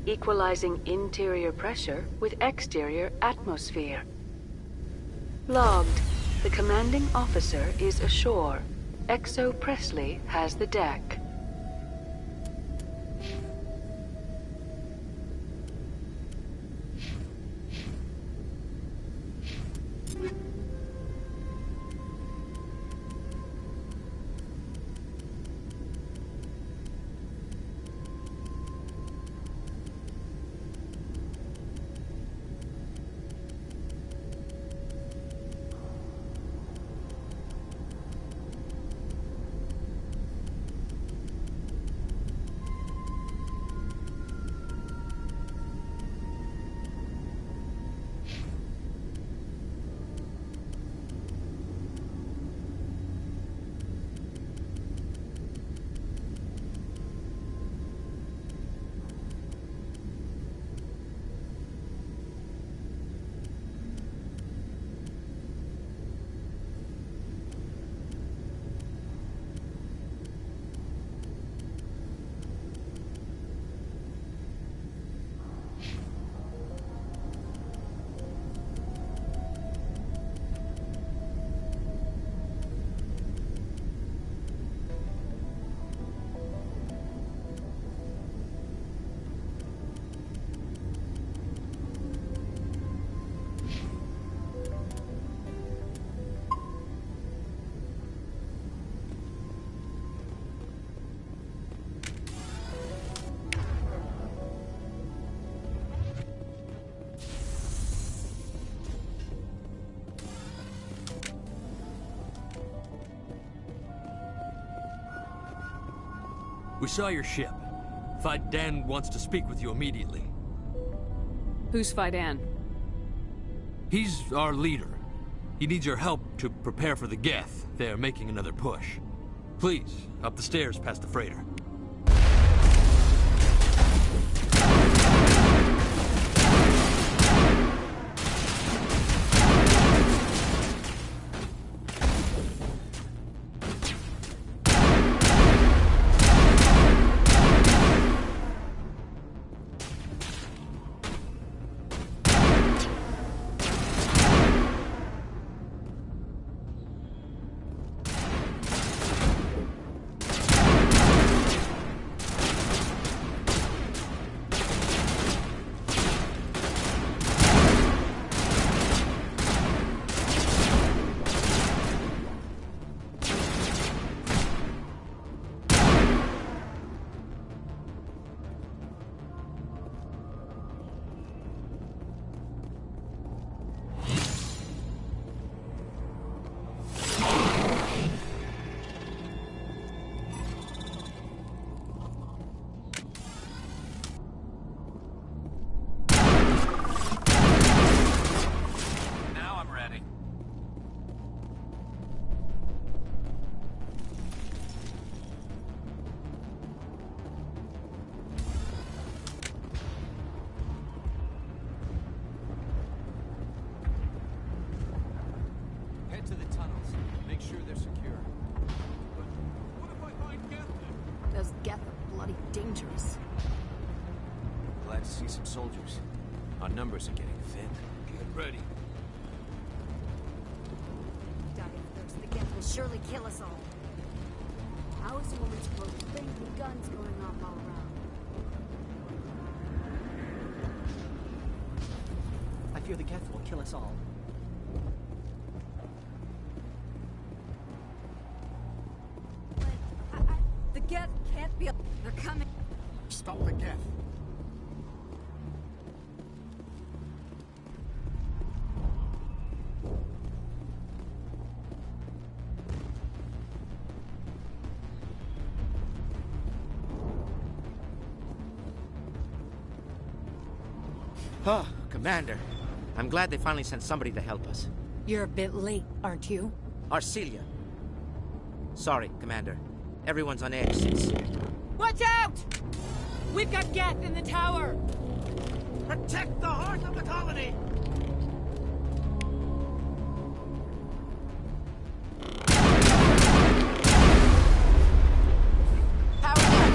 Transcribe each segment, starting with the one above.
equalizing interior pressure with exterior atmosphere. Logged. The commanding officer is ashore. Exo Presley has the deck. We saw your ship. Faidan wants to speak with you immediately. Who's Faidan? He's our leader. He needs your help to prepare for the Geth. They're making another push. Please, up the stairs past the freighter. To the tunnels. Make sure they're secure. What if I find Geth? Those Geth are bloody dangerous. Glad to see some soldiers. Our numbers are getting thin. Get ready. Die of thirst. The Geth will surely kill us all. How is a woman supposed to think with guns going off all around? I fear the Geth will kill us all. The Geth can't be... They're coming. Stop the Geth. Oh, Commander. I'm glad they finally sent somebody to help us. You're a bit late, aren't you? Arcelia. Sorry, Commander. Everyone's on edge since... Watch out! We've got Geth in the tower! Protect the heart of the colony! Power down!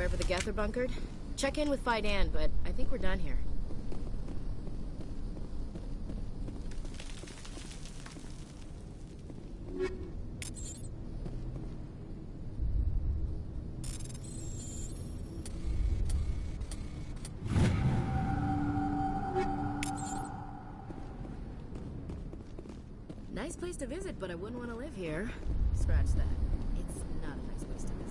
wherever the Geth are bunkered. Check in with Fidan, but I think we're done here. Nice place to visit, but I wouldn't want to live here. Scratch that. It's not a nice place to visit.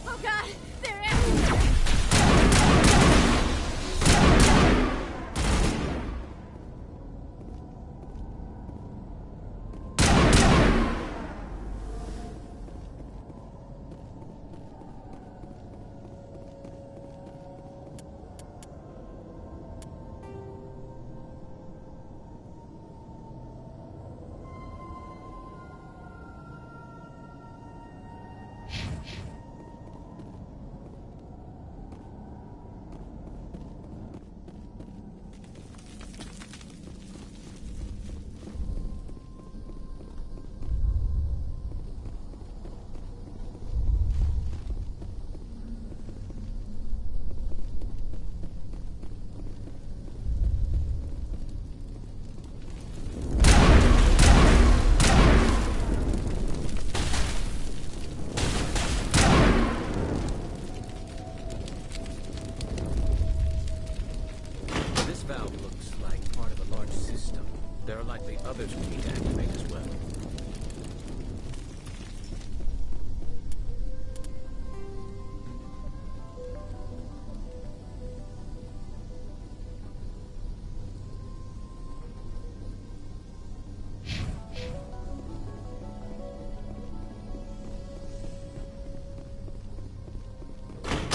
Oh god! They're everywhere! This valve looks like part of a large system. There are likely others we need to activate as well.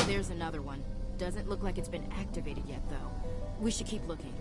There's another one. Doesn't look like it's been activated yet, though. We should keep looking.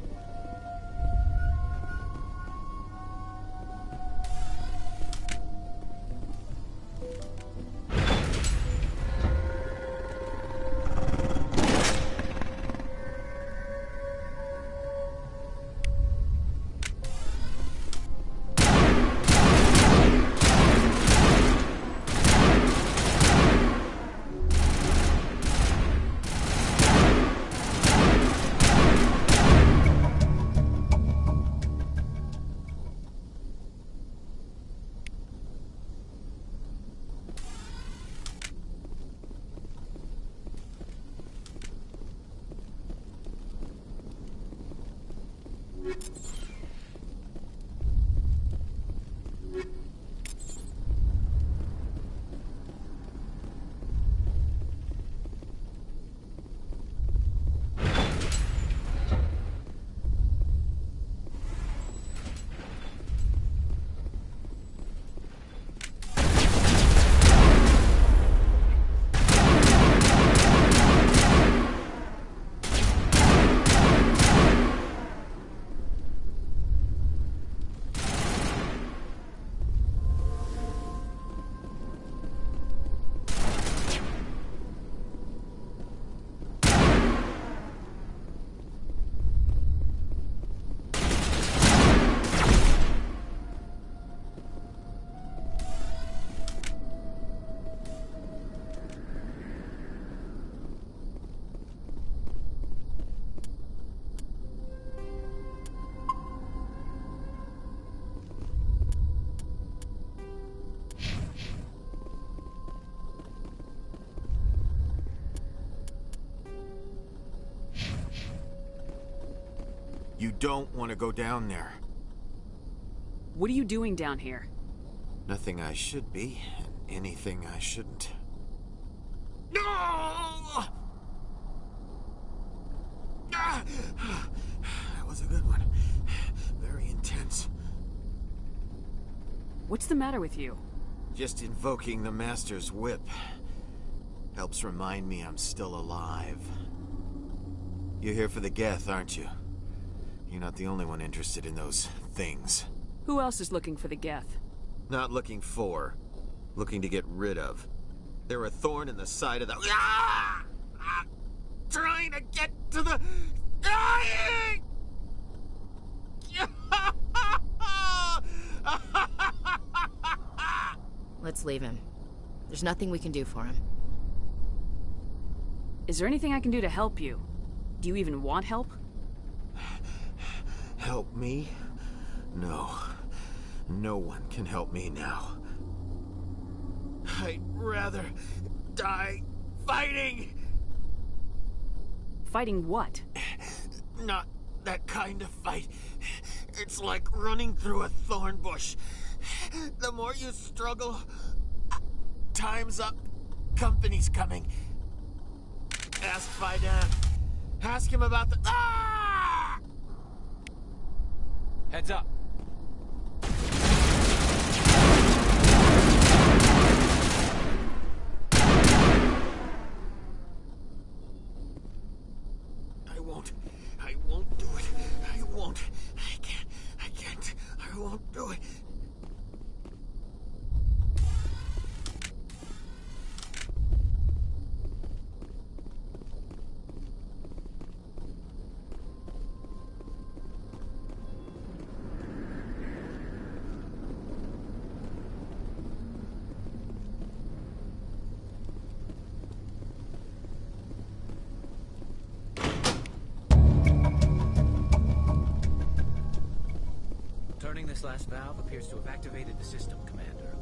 You don't want to go down there. What are you doing down here? Nothing I should be, and anything I shouldn't. No! That was a good one. Very intense. What's the matter with you? Just invoking the Master's whip helps remind me I'm still alive. You're here for the Geth, aren't you? You're not the only one interested in those things. Who else is looking for the Geth? Not looking for. Looking to get rid of. They're a thorn in the side of the... Ah! Ah! Trying to get to the... Dying! Let's leave him. There's nothing we can do for him. Is there anything I can do to help you? Do you even want help? Help me? No. No one can help me now. I'd rather die fighting! Fighting what? Not that kind of fight. It's like running through a thorn bush. The more you struggle, time's up. Company's coming. Ask Faidan. Ask him about the... Ah! Heads up. I won't do it. I won't. I can't. I won't do it. Turning this last valve appears to have activated the system, Commander.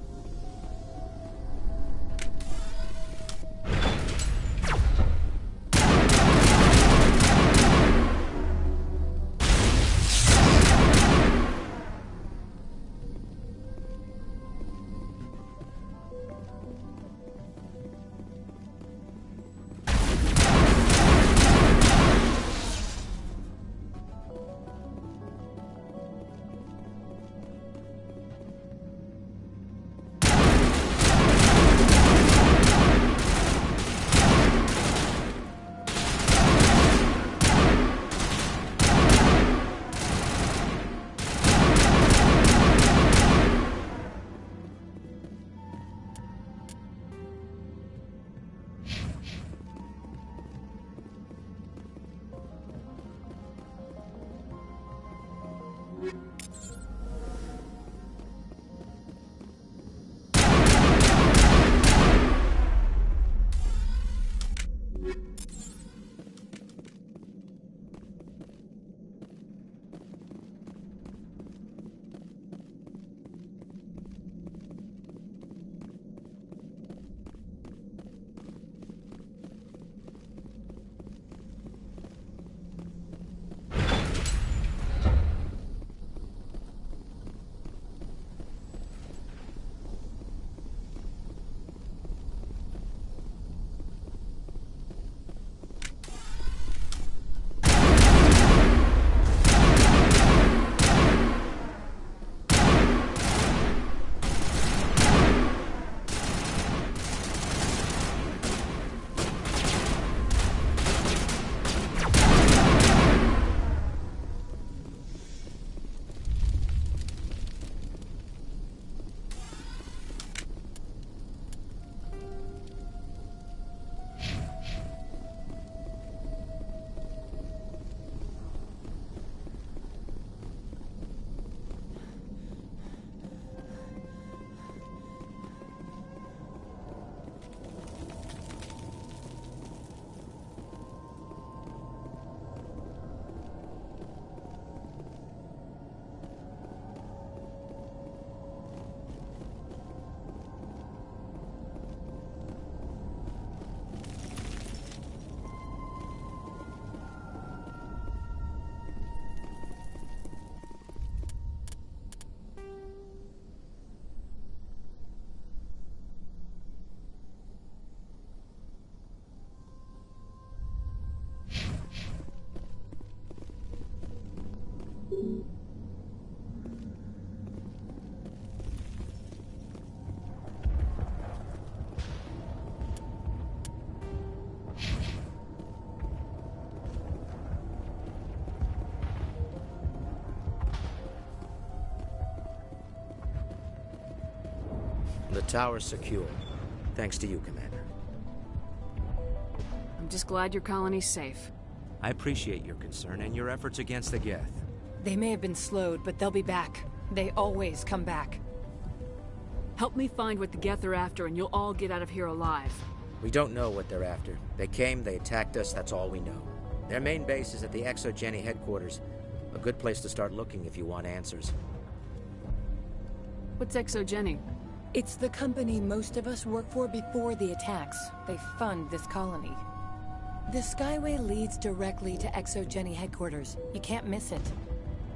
The tower's secure. Thanks to you, Commander. I'm just glad your colony's safe. I appreciate your concern and your efforts against the Geth. They may have been slowed, but they'll be back. They always come back. Help me find what the Geth are after, and you'll all get out of here alive. We don't know what they're after. They came, they attacked us, that's all we know. Their main base is at the ExoGeni headquarters. A good place to start looking if you want answers. What's ExoGeni? It's the company most of us work for before the attacks. They fund this colony. The Skyway leads directly to ExoGeni headquarters. You can't miss it.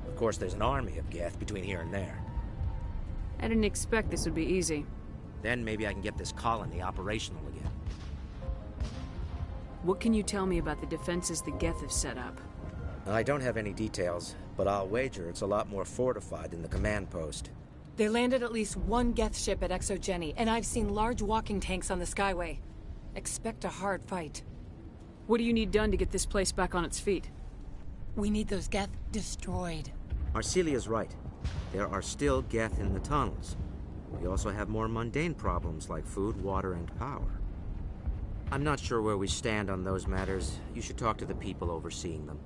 Of course, there's an army of Geth between here and there. I didn't expect this would be easy. Then maybe I can get this colony operational again. What can you tell me about the defenses the Geth have set up? I don't have any details, but I'll wager it's a lot more fortified than the command post. They landed at least one Geth ship at ExoGeni, and I've seen large walking tanks on the Skyway. Expect a hard fight. What do you need done to get this place back on its feet? We need those Geth destroyed. Arcelia's right. There are still Geth in the tunnels. We also have more mundane problems like food, water, and power. I'm not sure where we stand on those matters. You should talk to the people overseeing them.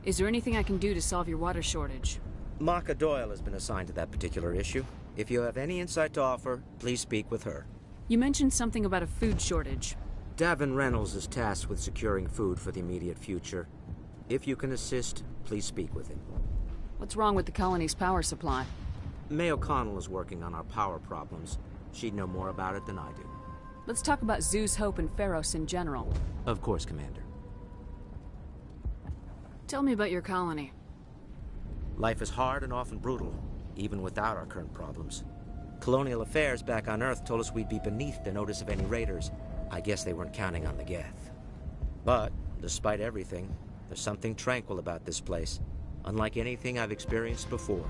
Is there anything I can do to solve your water shortage? Maka Doyle has been assigned to that particular issue. If you have any insight to offer, please speak with her. You mentioned something about a food shortage. Davin Reynolds is tasked with securing food for the immediate future. If you can assist, please speak with him. What's wrong with the colony's power supply? May O'Connell is working on our power problems. She'd know more about it than I do. Let's talk about Zhu's Hope and Pharos in general. Of course, Commander. Tell me about your colony. Life is hard and often brutal, even without our current problems. Colonial Affairs back on Earth told us we'd be beneath the notice of any raiders. I guess they weren't counting on the Geth. But, despite everything, there's something tranquil about this place, unlike anything I've experienced before.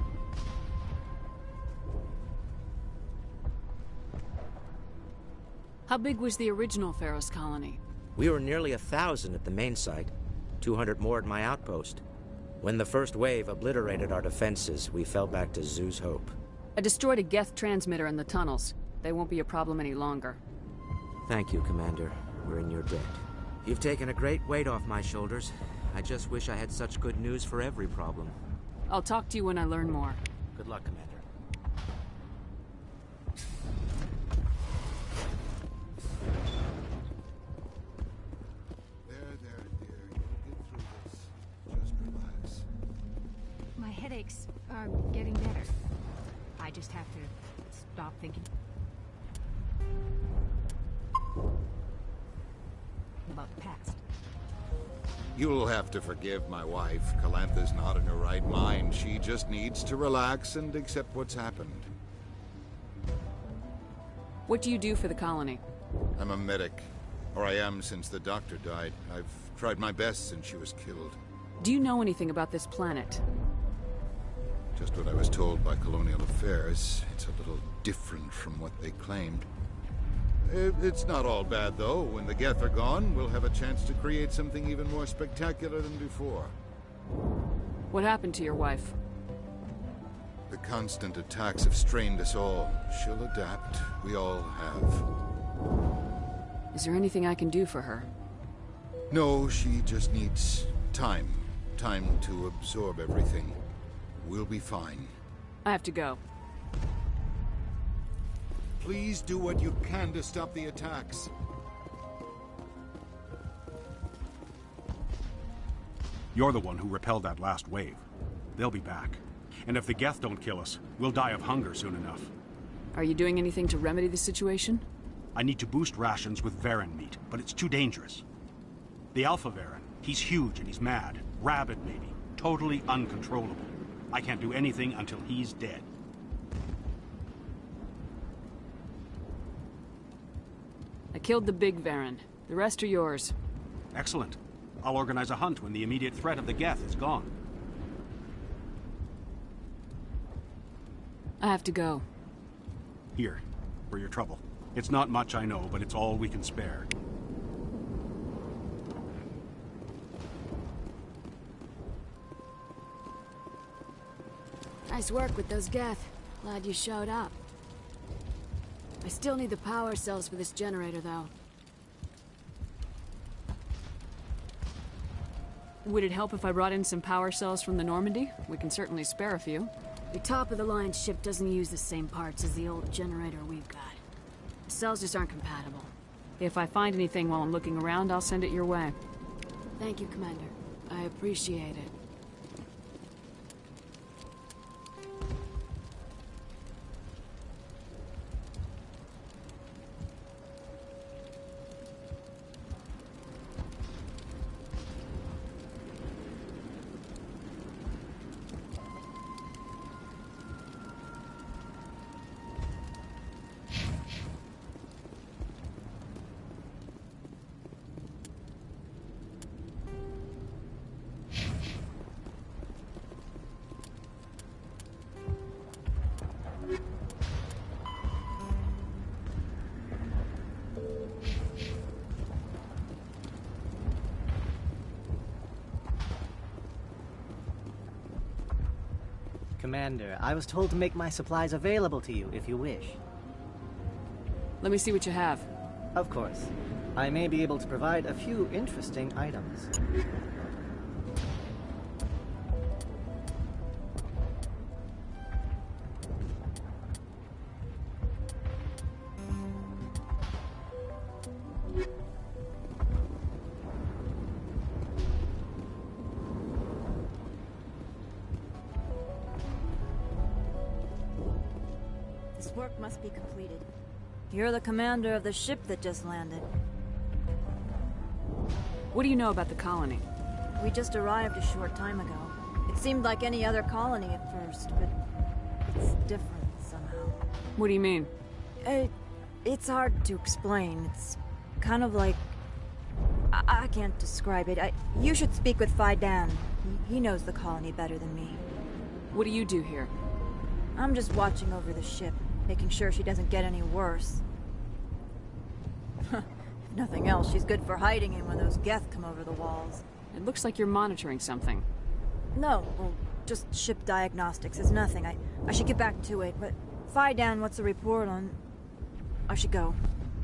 How big was the original Pharos colony? We were nearly 1,000 at the main site, 200 more at my outpost. When the first wave obliterated our defenses, we fell back to Zhu's Hope. I destroyed a Geth transmitter in the tunnels. They won't be a problem any longer. Thank you, Commander. We're in your debt. You've taken a great weight off my shoulders. I just wish I had such good news for every problem. I'll talk to you when I learn more. Good luck, Commander. There, dear. You'll get through this. Just relax. My headaches are getting better. I just have to stop thinking about the past. You'll have to forgive my wife. Calantha's not in her right mind. She just needs to relax and accept what's happened. What do you do for the colony? I'm a medic. Or I am since the doctor died. I've tried my best since she was killed. Do you know anything about this planet? Just what I was told by Colonial Affairs. It's a little different from what they claimed. It's not all bad, though. When the Geth are gone, we'll have a chance to create something even more spectacular than before. What happened to your wife? The constant attacks have strained us all. She'll adapt. We all have. Is there anything I can do for her? No, she just needs time. Time to absorb everything. We'll be fine. I have to go. Please do what you can to stop the attacks. You're the one who repelled that last wave. They'll be back. And if the Geth don't kill us, we'll die of hunger soon enough. Are you doing anything to remedy the situation? I need to boost rations with Varen meat, but it's too dangerous. The Alpha Varen, he's huge and he's mad. Rabid, maybe. Totally uncontrollable. I can't do anything until he's dead. I killed the big Varen. The rest are yours. Excellent. I'll organize a hunt when the immediate threat of the Geth is gone. I have to go. Here, for your trouble. It's not much, I know, but it's all we can spare. Nice work with those Geth. Glad you showed up. I still need the power cells for this generator, though. Would it help if I brought in some power cells from the Normandy? We can certainly spare a few. The top-of-the-line ship doesn't use the same parts as the old generator we've got. The cells just aren't compatible. If I find anything while I'm looking around, I'll send it your way. Thank you, Commander. I appreciate it. Commander, I was told to make my supplies available to you if you wish. Let me see what you have. Of course. I may be able to provide a few interesting items. This work must be completed. You're the commander of the ship that just landed. What do you know about the colony? We just arrived a short time ago. It seemed like any other colony at first, but it's different somehow. What do you mean? It's hard to explain. It's kind of like... I can't describe it. You should speak with Phi Dan. He knows the colony better than me. What do you do here? I'm just watching over the ship, making sure she doesn't get any worse. If nothing else, she's good for hiding in when those Geth come over the walls. It looks like you're monitoring something. No, well, just ship diagnostics. It's nothing. I should get back to it, but Phi Dan, what's the report on... I should go.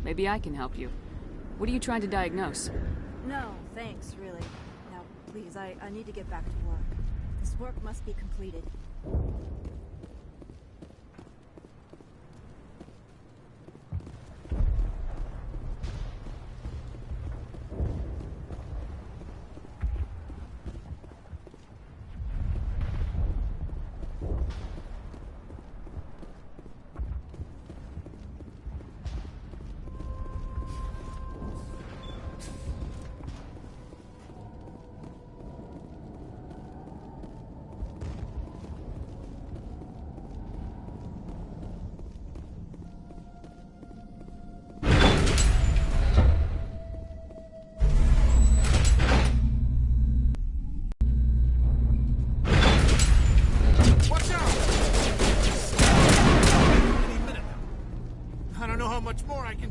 Maybe I can help you. What are you trying to diagnose? No, thanks, really. Now, please, I need to get back to work. This work must be completed.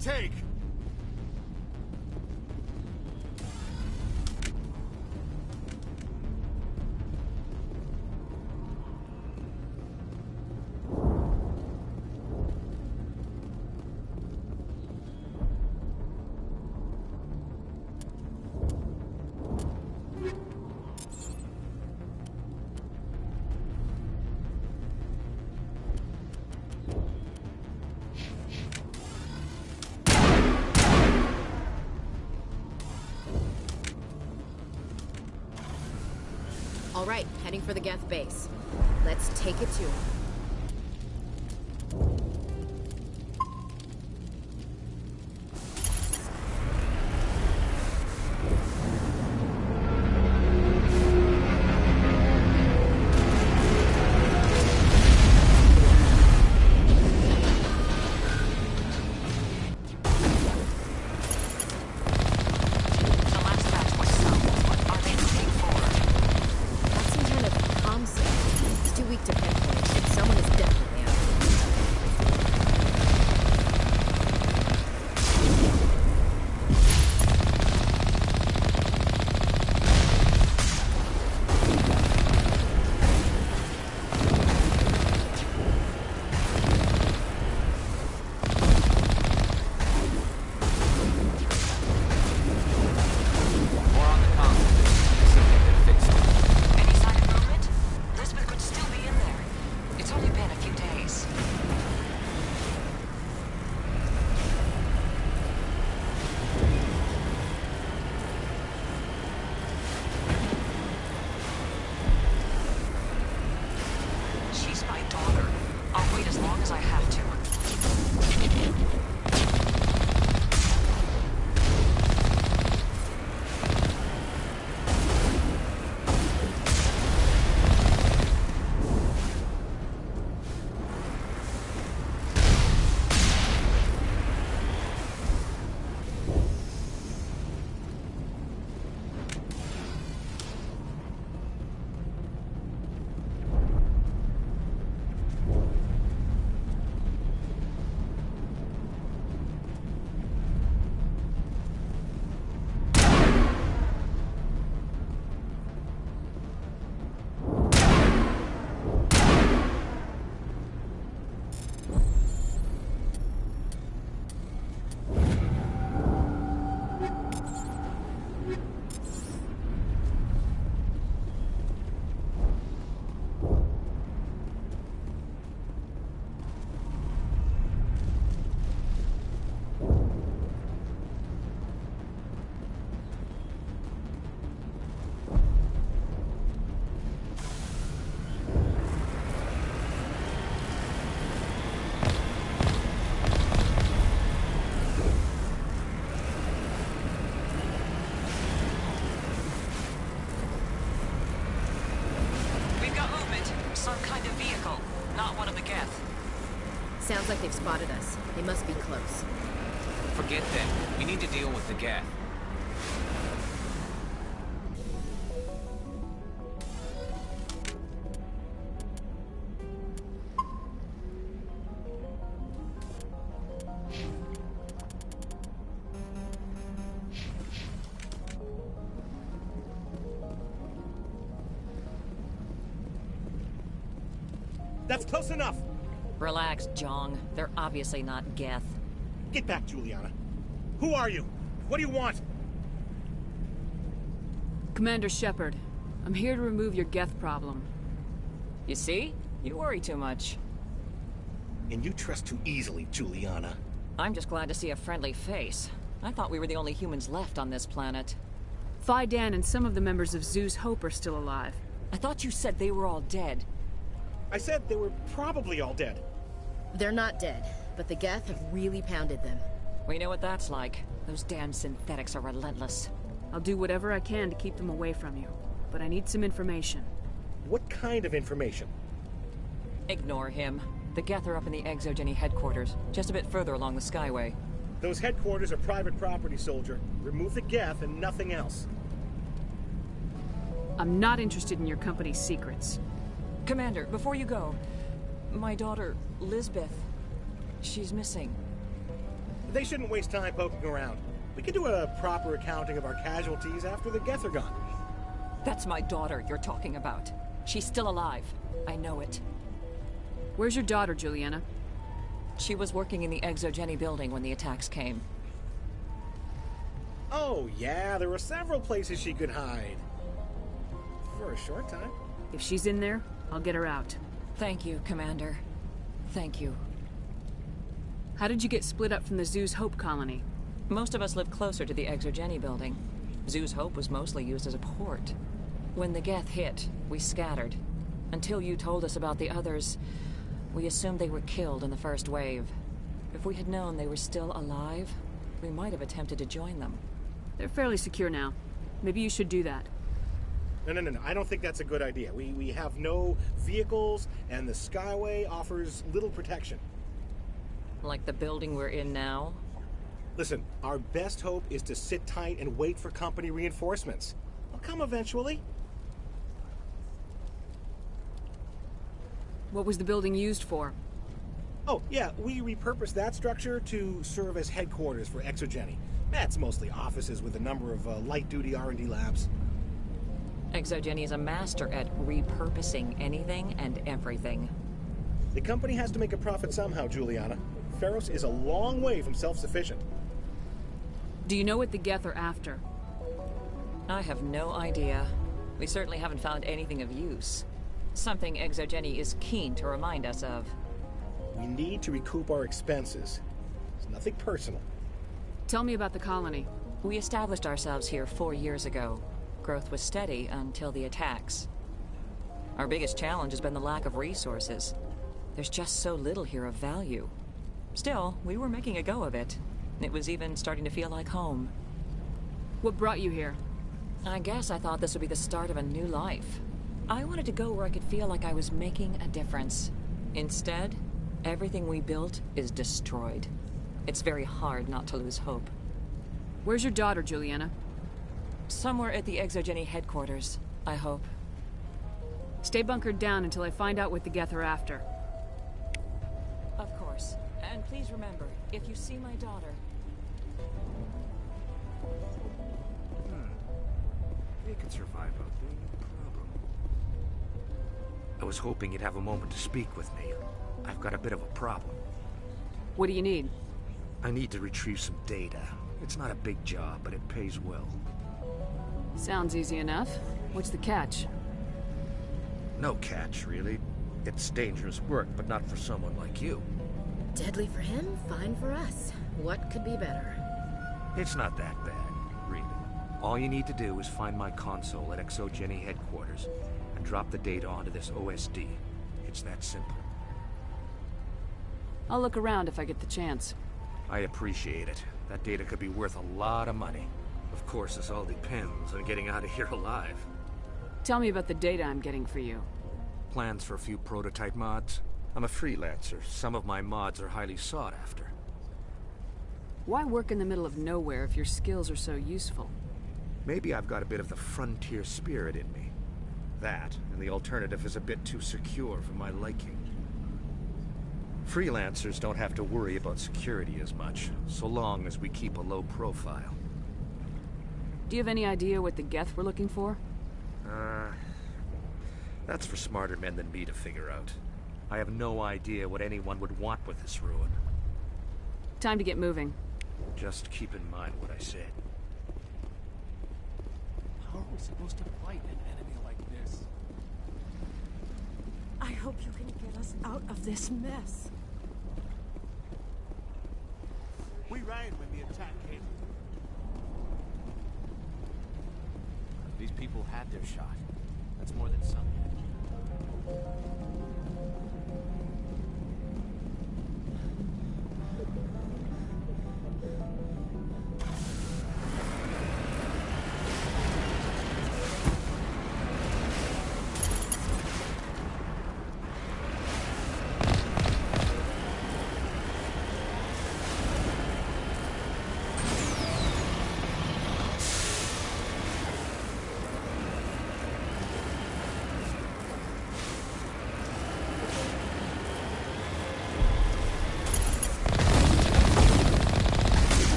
Take. All right, heading for the Geth base. Let's take it to him. Weak to pinpoint. Sounds like they've spotted us. They must be close. Forget them. We need to deal with the Geth. That's close enough! Relax, Jong. They're obviously not Geth. Get back, Juliana. Who are you? What do you want? Commander Shepard, I'm here to remove your Geth problem. You see? You worry too much. And you trust too easily, Juliana. I'm just glad to see a friendly face. I thought we were the only humans left on this planet. Phi Dan and some of the members of Zoo's Hope are still alive. I thought you said they were all dead. I said they were probably all dead. They're not dead, but the Geth have really pounded them. We know what that's like. Those damn synthetics are relentless. I'll do whatever I can to keep them away from you, but I need some information. What kind of information? Ignore him. The Geth are up in the ExoGeni headquarters, just a bit further along the Skyway. Those headquarters are private property, soldier. Remove the Geth and nothing else. I'm not interested in your company's secrets. Commander, before you go, my daughter, Lisbeth, she's missing. They shouldn't waste time poking around. We can do a proper accounting of our casualties after the Geth are gone. That's my daughter you're talking about. She's still alive. I know it. Where's your daughter, Juliana? She was working in the ExoGeni building when the attacks came. Oh, yeah, there were several places she could hide. For a short time. If she's in there, I'll get her out. Thank you, Commander. Thank you. How did you get split up from the Zoo's Hope colony? Most of us lived closer to the ExoGeni building. Zoo's Hope was mostly used as a port. When the Geth hit, we scattered. Until you told us about the others, we assumed they were killed in the first wave. If we had known they were still alive, we might have attempted to join them. They're fairly secure now. Maybe you should do that. No. I don't think that's a good idea. We have no vehicles, and the Skyway offers little protection. Like the building we're in now? Listen, our best hope is to sit tight and wait for company reinforcements. They'll come eventually. What was the building used for? Oh, yeah, we repurposed that structure to serve as headquarters for ExoGeni. That's mostly offices with a number of light-duty R&D labs. ExoGeni is a master at repurposing anything and everything. The company has to make a profit somehow, Juliana. Feros is a long way from self-sufficient. Do you know what the Geth are after? I have no idea. We certainly haven't found anything of use. Something ExoGeni is keen to remind us of. We need to recoup our expenses. It's nothing personal. Tell me about the colony. We established ourselves here 4 years ago. Growth was steady until the attacks. Our biggest challenge has been the lack of resources. There's just so little here of value. Still, we were making a go of it. It was even starting to feel like home. What brought you here? I guess I thought this would be the start of a new life. I wanted to go where I could feel like I was making a difference. Instead, everything we built is destroyed. It's very hard not to lose hope. Where's your daughter, Juliana? Somewhere at the ExoGeni headquarters, I hope. Stay bunkered down until I find out what the Geth are after. Of course. And please remember, if you see my daughter... They can survive out there, no problem. I was hoping you'd have a moment to speak with me. I've got a bit of a problem. What do you need? I need to retrieve some data. It's not a big job, but it pays well. Sounds easy enough. What's the catch? No catch, really. It's dangerous work, but not for someone like you. Deadly for him, fine for us. What could be better? It's not that bad, really. All you need to do is find my console at ExoGeni headquarters and drop the data onto this OSD. It's that simple. I'll look around if I get the chance. I appreciate it. That data could be worth a lot of money. Of course, this all depends on getting out of here alive. Tell me about the data I'm getting for you. Plans for a few prototype mods. I'm a freelancer. Some of my mods are highly sought after. Why work in the middle of nowhere if your skills are so useful? Maybe I've got a bit of the frontier spirit in me. That, and the alternative is a bit too secure for my liking. Freelancers don't have to worry about security as much, so long as we keep a low profile. Do you have any idea what the Geth were looking for? That's for smarter men than me to figure out. I have no idea what anyone would want with this ruin. Time to get moving. Just keep in mind what I said. How are we supposed to fight an enemy like this? I hope you can get us out of this mess. We ran when the attack came. These people had their shot. That's more than some.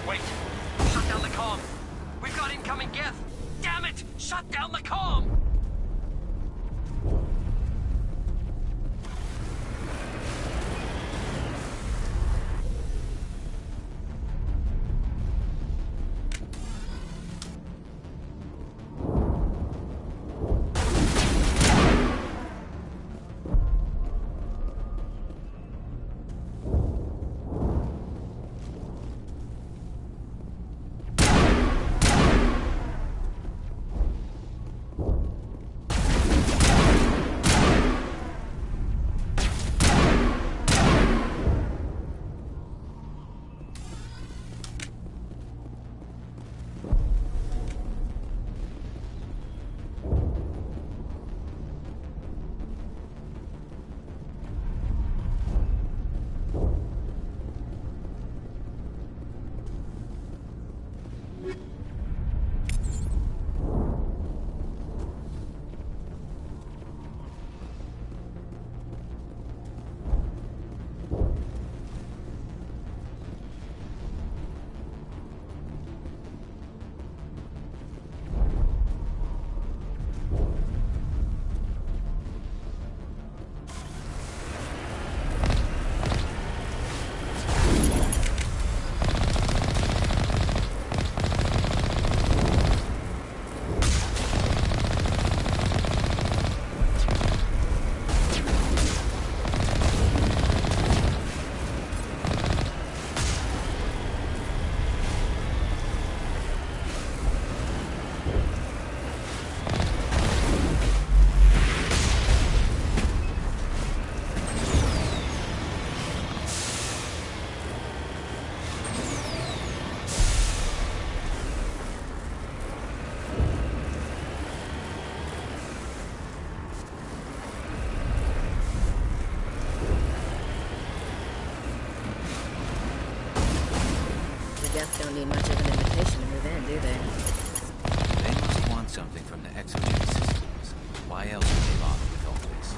Wait! Shut down the comm! We've got incoming Geth! Damn it! Shut down the comm! You don't need much of an invitation to move in, do they? They must want something from the exogenic systems. Why else would they bother with all this?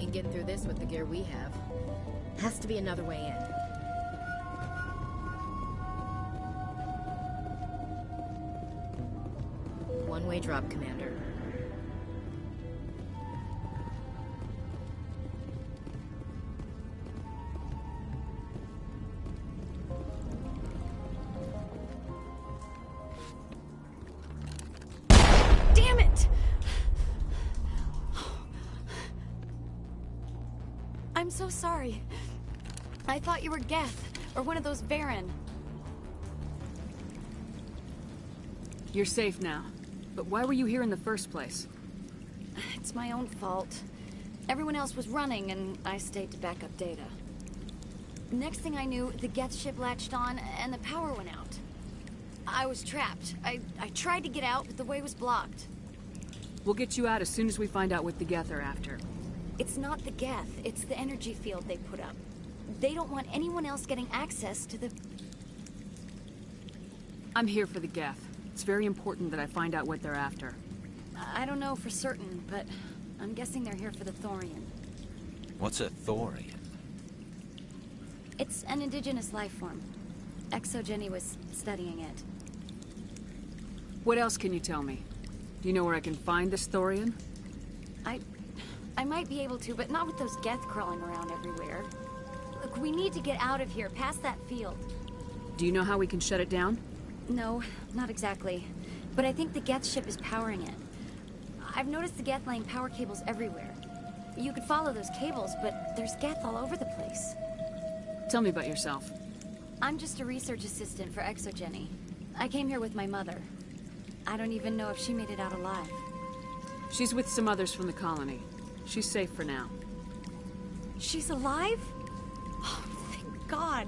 Ain't getting through this with the gear we have. Has to be another way in. One-way drop, Commander. Damn it! I'm so sorry. I thought you were Geth, or one of those Varen. You're safe now. But why were you here in the first place? It's my own fault. Everyone else was running, and I stayed to back up data. Next thing I knew, the Geth ship latched on, and the power went out. I was trapped. I tried to get out, but the way was blocked. We'll get you out as soon as we find out what the Geth are after. It's not the Geth, it's the energy field they put up. They don't want anyone else getting access to the... I'm here for the Geth. It's very important that I find out what they're after. I don't know for certain, but I'm guessing they're here for the Thorian. What's a Thorian? It's an indigenous life form. ExoGenny was studying it. What else can you tell me? Do you know where I can find this Thorian? I might be able to, but not with those Geth crawling around everywhere. Look, we need to get out of here, past that field. Do you know how we can shut it down? No, not exactly. But I think the Geth ship is powering it. I've noticed the Geth laying power cables everywhere. You could follow those cables, but there's Geth all over the place. Tell me about yourself. I'm just a research assistant for ExoGenny. I came here with my mother. I don't even know if she made it out alive. She's with some others from the colony. She's safe for now. She's alive? Oh, thank God.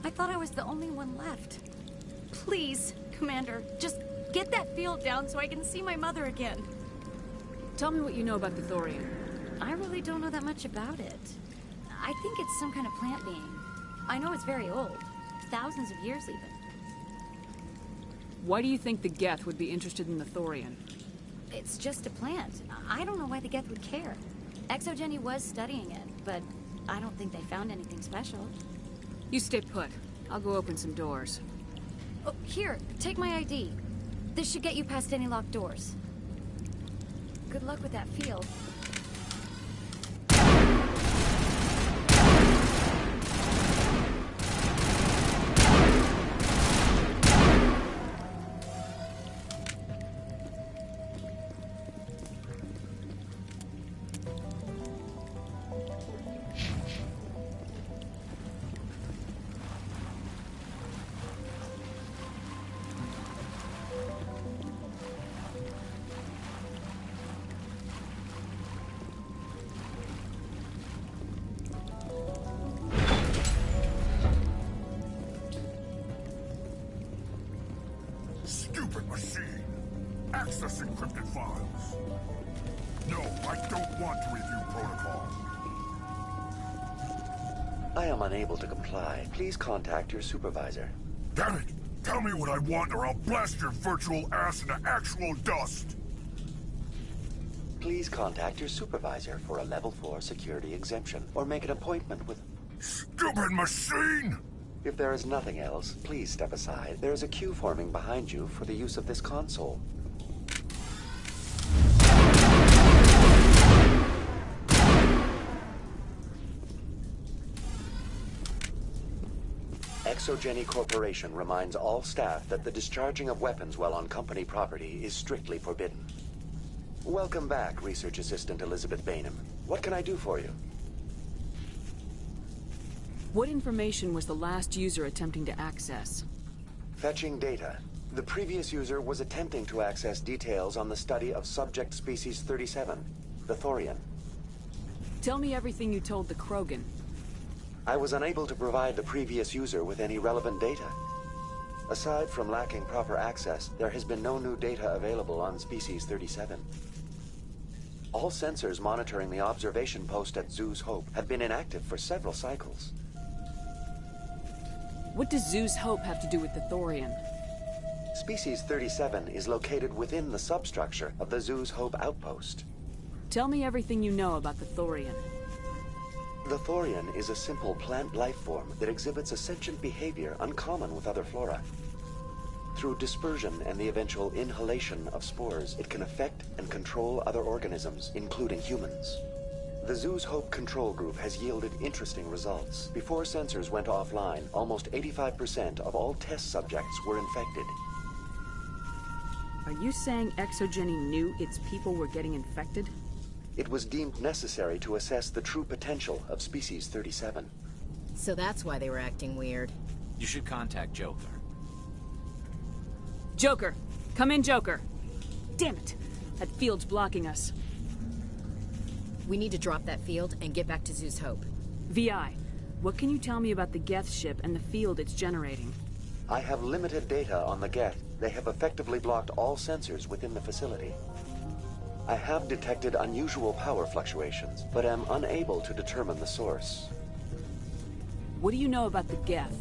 I thought I was the only one left. Please, Commander, just get that field down so I can see my mother again. Tell me what you know about the Thorian. I really don't know that much about it. I think it's some kind of plant being. I know it's very old. Thousands of years, even. Why do you think the Geth would be interested in the Thorian? It's just a plant. I don't know why the Geth would care. ExoGenny was studying it, but I don't think they found anything special. You stay put. I'll go open some doors. Oh, here, take my ID. This should get you past any locked doors. Good luck with that field. machine. Access encrypted files. No, I don't want to review protocol. I am unable to comply. Please contact your supervisor. Damn it! Tell me what I want or I'll blast your virtual ass into actual dust! Please contact your supervisor for a Level 4 security exemption, or make an appointment with... Stupid machine! If there is nothing else, please step aside. There is a queue forming behind you for the use of this console. Exogeny Corporation reminds all staff that the discharging of weapons while on company property is strictly forbidden. Welcome back, Research Assistant Elizabeth Bainham. What can I do for you? What information was the last user attempting to access? Fetching data. The previous user was attempting to access details on the study of subject species 37, the Thorian. Tell me everything you told the Krogan. I was unable to provide the previous user with any relevant data. Aside from lacking proper access, there has been no new data available on Species 37. All sensors monitoring the observation post at Zoo's Hope have been inactive for several cycles. What does Zoo's Hope have to do with the Thorian? Species 37 is located within the substructure of the Zoo's Hope outpost. Tell me everything you know about the Thorian. The Thorian is a simple plant life form that exhibits a sentient behavior uncommon with other flora. Through dispersion and the eventual inhalation of spores, it can affect and control other organisms, including humans. The Zoo's Hope control group has yielded interesting results. Before sensors went offline, almost 85% of all test subjects were infected. Are you saying Exogeny knew its people were getting infected? It was deemed necessary to assess the true potential of Species 37. So that's why they were acting weird. You should contact Joker. Joker! Come in, Joker! Damn it! That field's blocking us. We need to drop that field and get back to Zoo's Hope. VI, what can you tell me about the Geth ship and the field it's generating? I have limited data on the Geth. They have effectively blocked all sensors within the facility. I have detected unusual power fluctuations, but am unable to determine the source. What do you know about the Geth?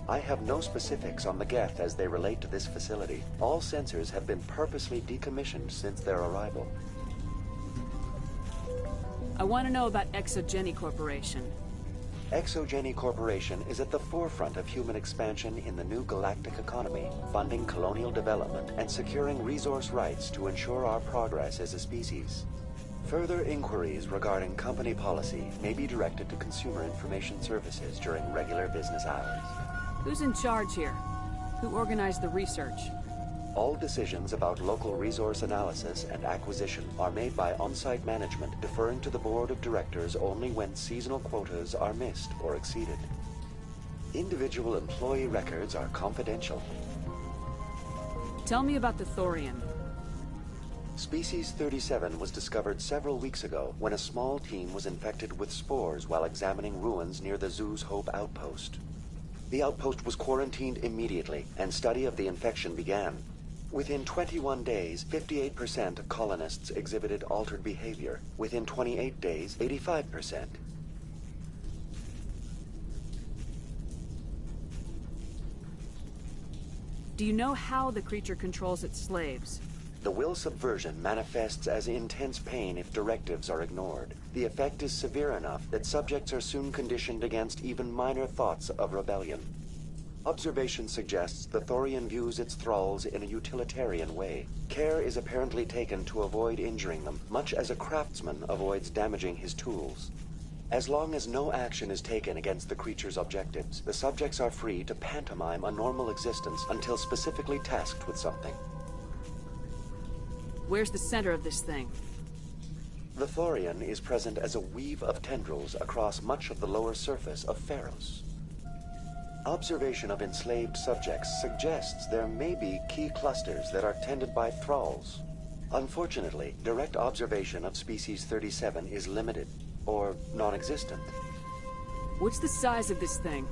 I have no specifics on the Geth as they relate to this facility. All sensors have been purposely decommissioned since their arrival. I want to know about Exogeny Corporation. Exogeny Corporation is at the forefront of human expansion in the new galactic economy, funding colonial development and securing resource rights to ensure our progress as a species. Further inquiries regarding company policy may be directed to Consumer Information Services during regular business hours. Who's in charge here? Who organized the research? All decisions about local resource analysis and acquisition are made by on-site management, deferring to the board of directors only when seasonal quotas are missed or exceeded. Individual employee records are confidential. Tell me about the Thorian. Species 37 was discovered several weeks ago when a small team was infected with spores while examining ruins near the Zoo's Hope outpost. The outpost was quarantined immediately, and study of the infection began. Within 21 days, 58% of colonists exhibited altered behavior. Within 28 days, 85%. Do you know how the creature controls its slaves? The will subversion manifests as intense pain if directives are ignored. The effect is severe enough that subjects are soon conditioned against even minor thoughts of rebellion. Observation suggests the Thorian views its thralls in a utilitarian way. Care is apparently taken to avoid injuring them, much as a craftsman avoids damaging his tools. As long as no action is taken against the creature's objectives, the subjects are free to pantomime a normal existence until specifically tasked with something. Where's the center of this thing? The Thorian is present as a weave of tendrils across much of the lower surface of Pharos. Observation of enslaved subjects suggests there may be key clusters that are tended by thralls. Unfortunately, direct observation of Species 37 is limited, or non-existent. What's the size of this thing?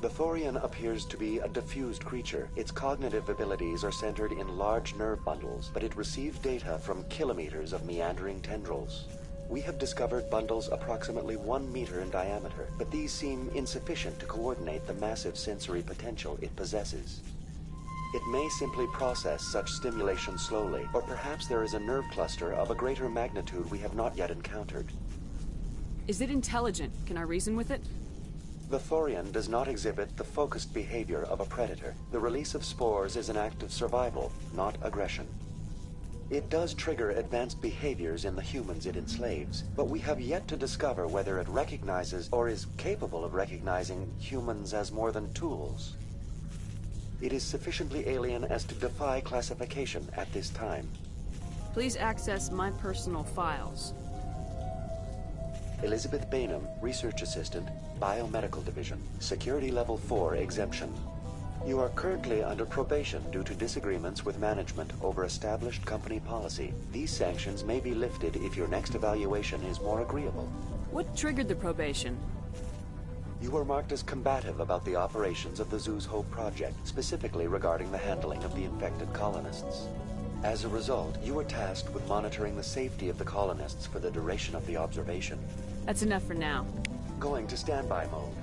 The Thorian appears to be a diffused creature. Its cognitive abilities are centered in large nerve bundles, but it receives data from kilometers of meandering tendrils. We have discovered bundles approximately 1 meter in diameter, but these seem insufficient to coordinate the massive sensory potential it possesses. It may simply process such stimulation slowly, or perhaps there is a nerve cluster of a greater magnitude we have not yet encountered. Is it intelligent? Can I reason with it? The Thorian does not exhibit the focused behavior of a predator. The release of spores is an act of survival, not aggression. It does trigger advanced behaviors in the humans it enslaves, but we have yet to discover whether it recognizes or is capable of recognizing humans as more than tools. It is sufficiently alien as to defy classification at this time. Please access my personal files. Elizabeth Bainham, Research Assistant, Biomedical Division, Security Level 4 exemption. You are currently under probation due to disagreements with management over established company policy. These sanctions may be lifted if your next evaluation is more agreeable. What triggered the probation? You were marked as combative about the operations of the Zeus Hope project, specifically regarding the handling of the infected colonists. As a result, you were tasked with monitoring the safety of the colonists for the duration of the observation. That's enough for now. Going to standby mode.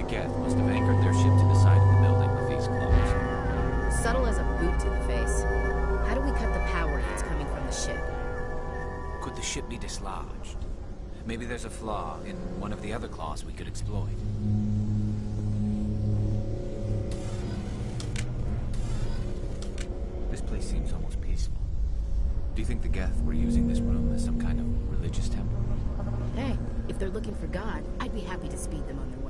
Geth must have anchored their ship to the side of the building with these claws. Subtle as a boot to the face. How do we cut the power if it's coming from the ship? Could the ship be dislodged? Maybe there's a flaw in one of the other claws we could exploit. This place seems almost peaceful. Do you think the Geth were using this room as some kind of religious temple? Hey, if they're looking for God, I'd be happy to speed them on their way.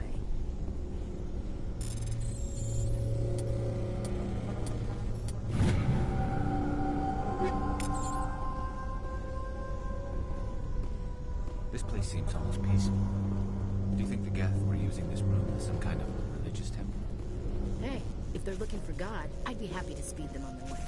This place seems almost peaceful. Do you think the Geth were using this room as some kind of religious temple? Hey, if they're looking for God, I'd be happy to speed them on their way.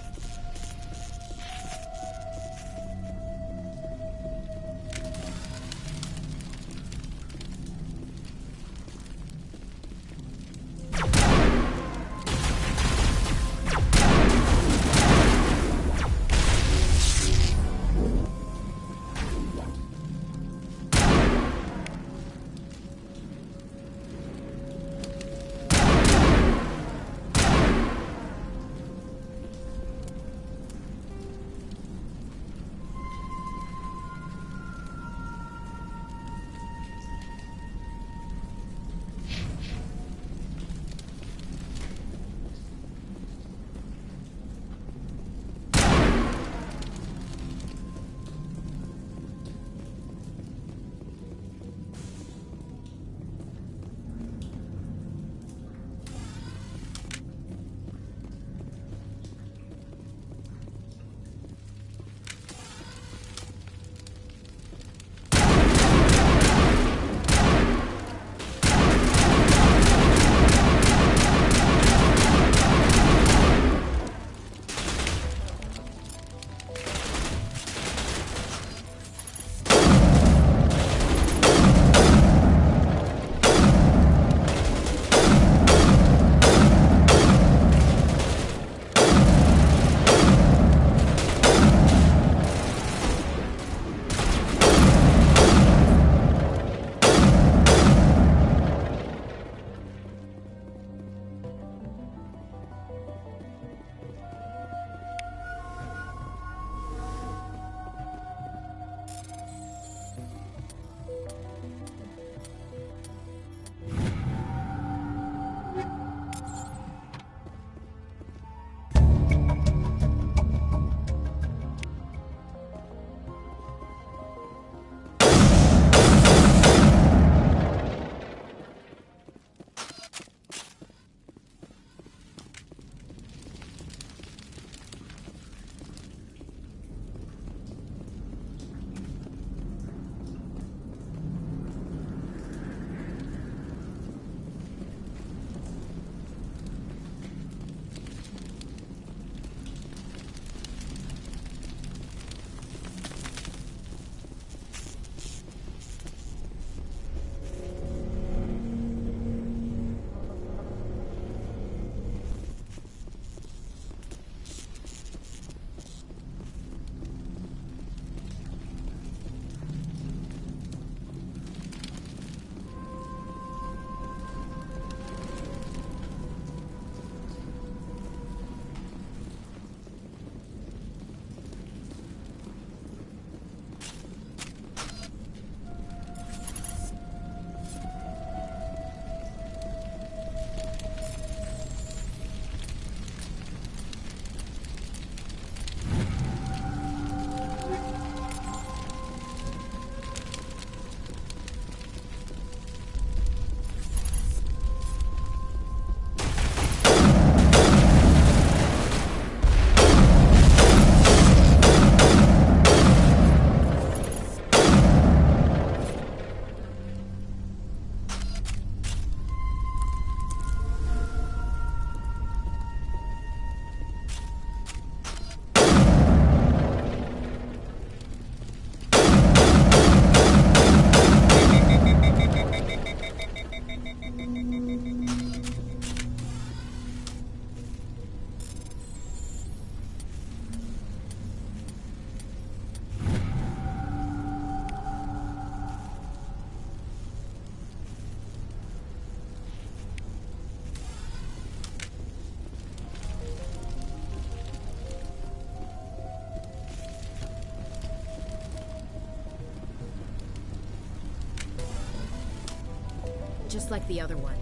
just like the other one.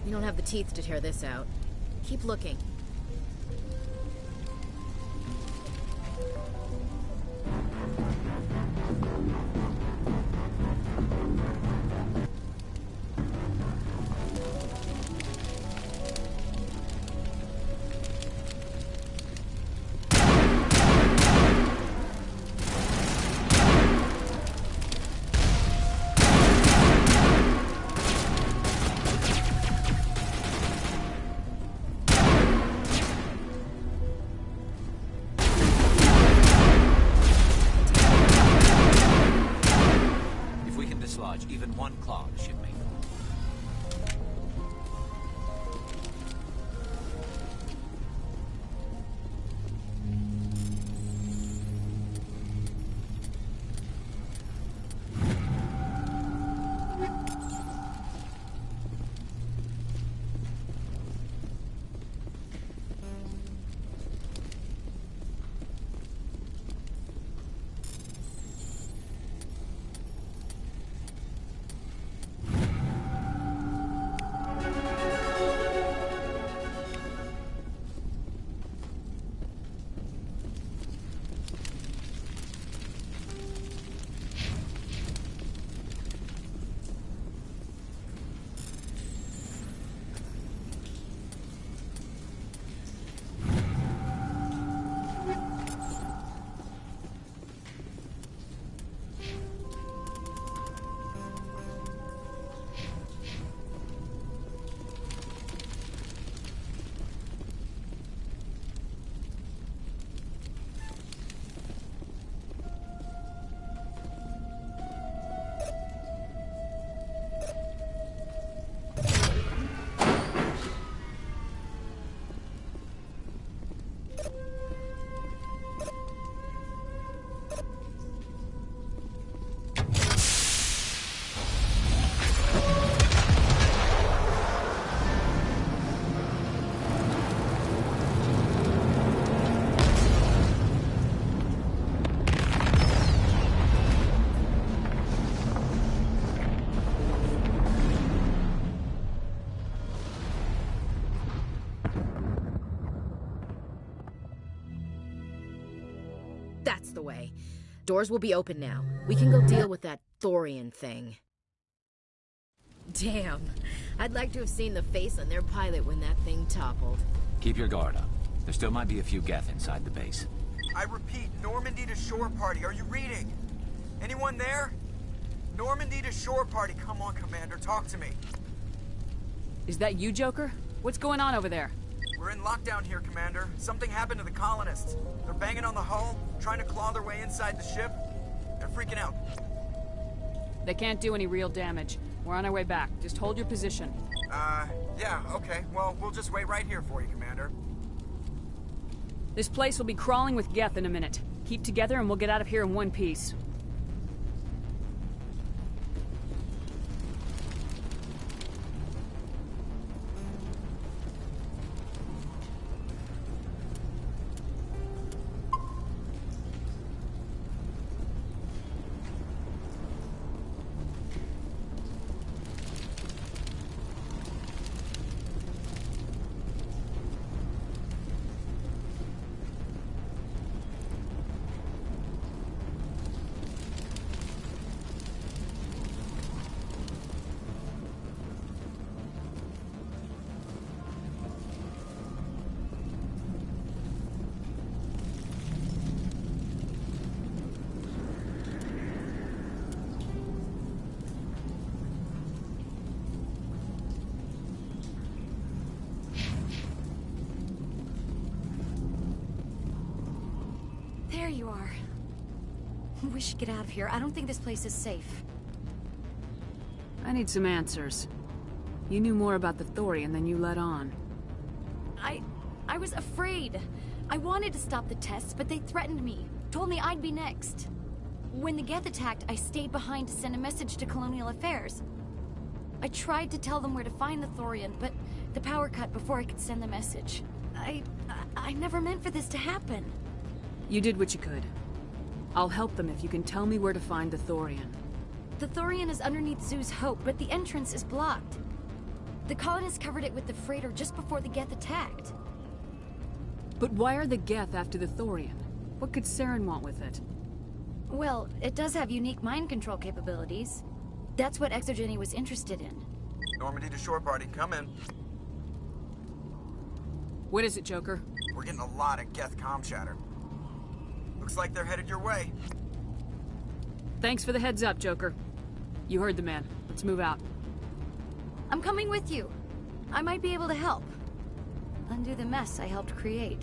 We don't have the teeth to tear this out. Keep looking. Even one claw the ship may fall. That's the way. Doors will be open now. We can go deal with that Thorian thing. Damn. I'd like to have seen the face on their pilot when that thing toppled. Keep your guard up. There still might be a few Geth inside the base. I repeat, Normandy to shore party. Are you reading? Anyone there? Normandy to shore party. Come on, Commander. Talk to me. Is that you, Joker? What's going on over there? We're in lockdown here, Commander. Something happened to the colonists. They're banging on the hull, trying to claw their way inside the ship. They're freaking out. They can't do any real damage. We're on our way back. Just hold your position. Yeah, okay. Well, we'll just wait right here for you, Commander. This place will be crawling with Geth in a minute. Keep together and we'll get out of here in one piece. There you are. We should get out of here. I don't think this place is safe. I need some answers. You knew more about the Thorian than you let on. I was afraid. I wanted to stop the tests, but they threatened me. Told me I'd be next. When the Geth attacked, I stayed behind to send a message to Colonial Affairs. I tried to tell them where to find the Thorian, but the power cut before I could send the message. I never meant for this to happen. You did what you could. I'll help them if you can tell me where to find the Thorian. The Thorian is underneath Zoo's Hope, but the entrance is blocked. The colonists covered it with the freighter just before the Geth attacked. But why are the Geth after the Thorian? What could Saren want with it? Well, it does have unique mind control capabilities. That's what Exogeny was interested in. Normandy to shore party, come in. What is it, Joker? We're getting a lot of Geth comm chatter. Looks like they're headed your way. Thanks for the heads up, Joker. You heard the man. Let's move out. I'm coming with you. I might be able to help. Undo the mess I helped create.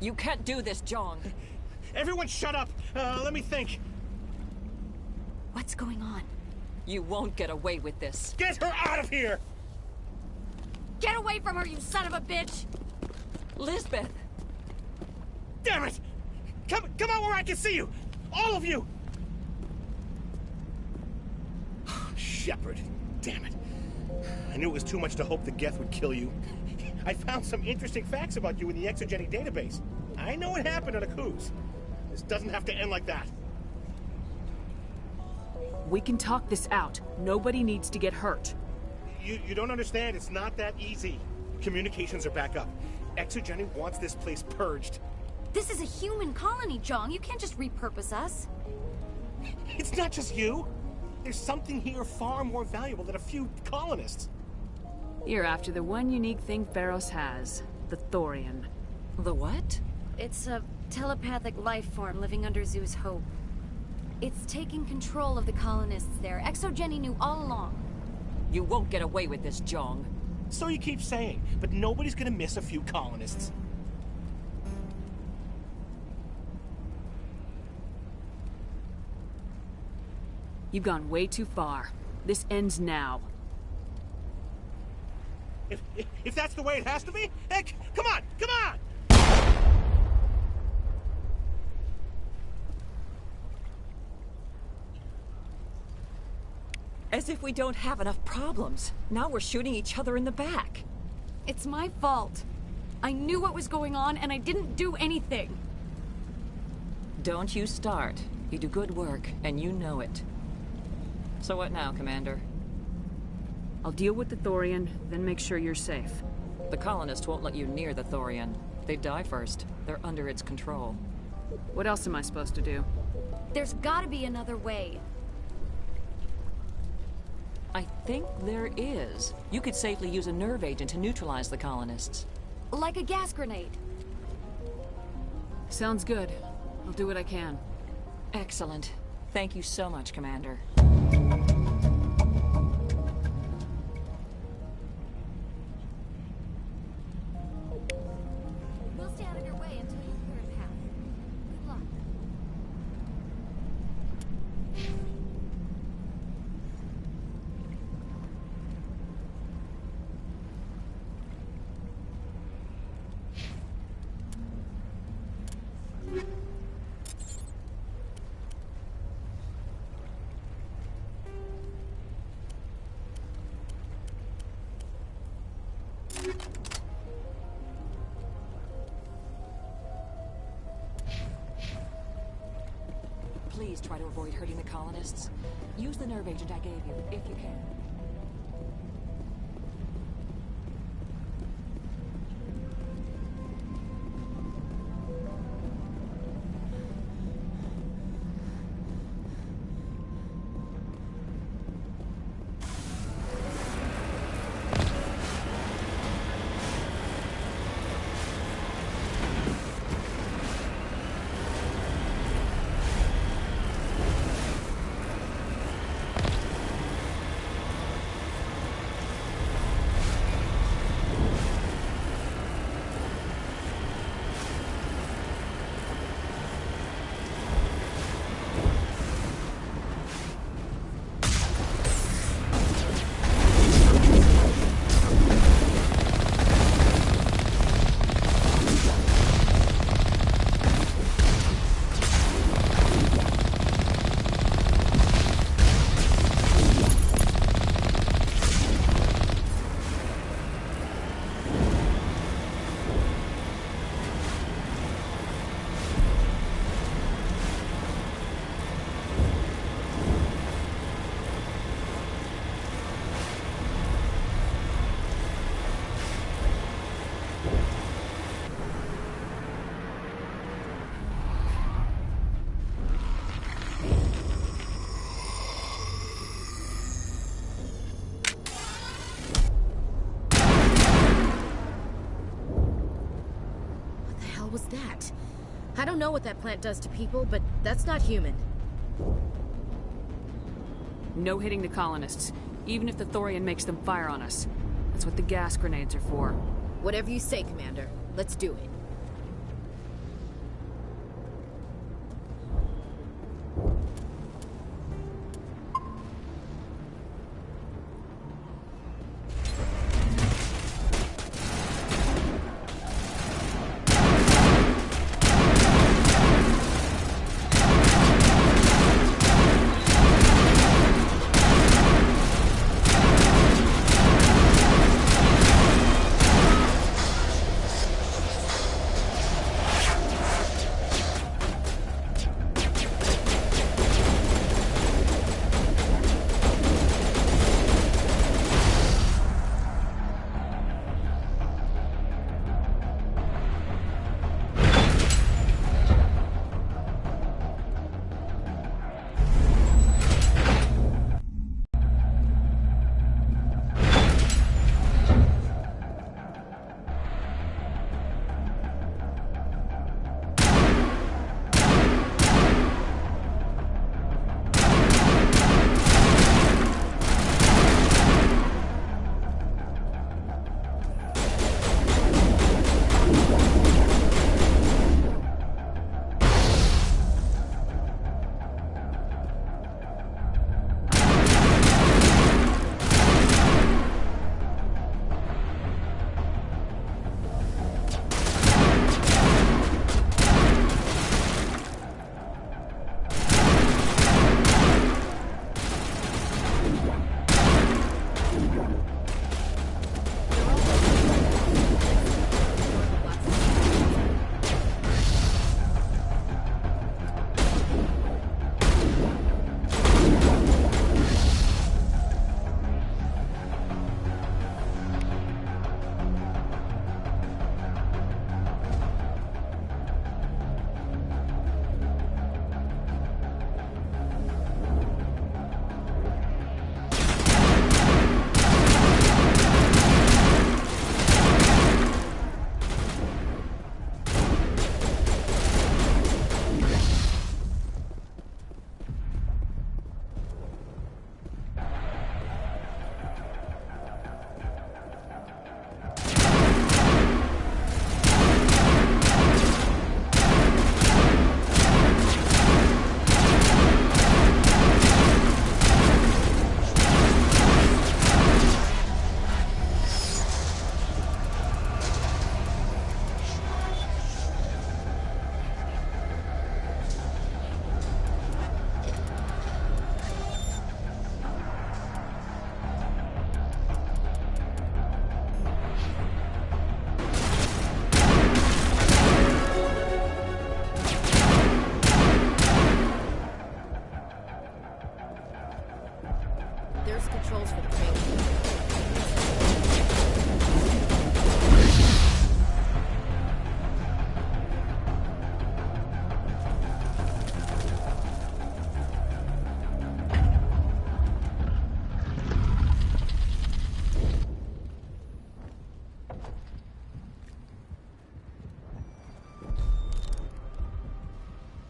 You can't do this, Jong. Everyone shut up! Let me think. What's going on? You won't get away with this. Get her out of here! Get away from her, you son of a bitch! Lisbeth! Damn it! Come out where I can see you! All of you! Shepard, damn it. I knew it was too much to hope the Geth would kill you. I found some interesting facts about you in the Exogeny database. I know it happened on Akuz. This doesn't have to end like that. We can talk this out. Nobody needs to get hurt. You don't understand. It's not that easy. Communications are back up. Exogeny wants this place purged. This is a human colony, Jong. You can't just repurpose us. It's not just you. There's something here far more valuable than a few colonists. You're after the one unique thing Feros has. The Thorian. The what? It's a telepathic life form living under Zeus Hope. It's taking control of the colonists there. Exogeny knew all along. You won't get away with this, Jong. So you keep saying, but nobody's gonna miss a few colonists. You've gone way too far. This ends now. If that's the way it has to be, heck, come on, come on! As if we don't have enough problems. Now we're shooting each other in the back. It's my fault. I knew what was going on, and I didn't do anything. Don't you start. You do good work, and you know it. So what now, Commander? I'll deal with the Thorian, then make sure you're safe. The colonists won't let you near the Thorian. They'd die first. They're under its control. What else am I supposed to do? There's gotta be another way. I think there is. You could safely use a nerve agent to neutralize the colonists. Like a gas grenade. Sounds good. I'll do what I can. Excellent. Thank you so much, Commander. We'll stay out of your way until you clear a path. Good luck. Please try to avoid hurting the colonists. Use the nerve agent I gave you, if you can. Was that? I don't know what that plant does to people, but that's not human. No hitting the colonists, even if the Thorian makes them fire on us. That's what the gas grenades are for. Whatever you say, Commander. Let's do it.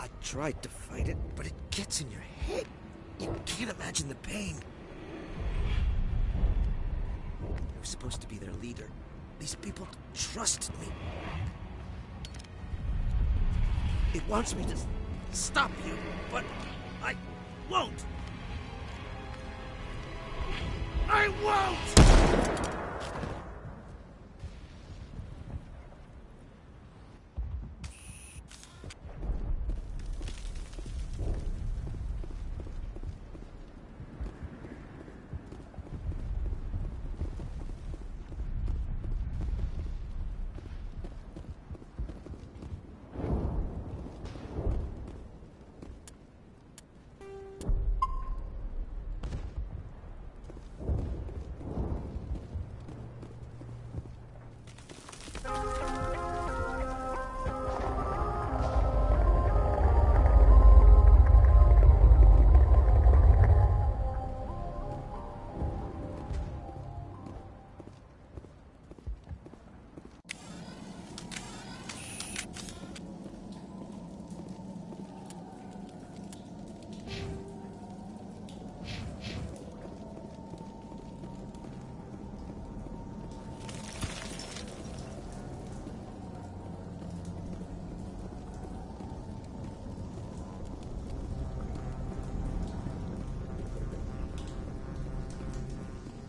I tried to fight it, but it gets in your head. You can't imagine the pain. I was supposed to be their leader. These people trusted me. It wants me to stop you, but I won't. I won't!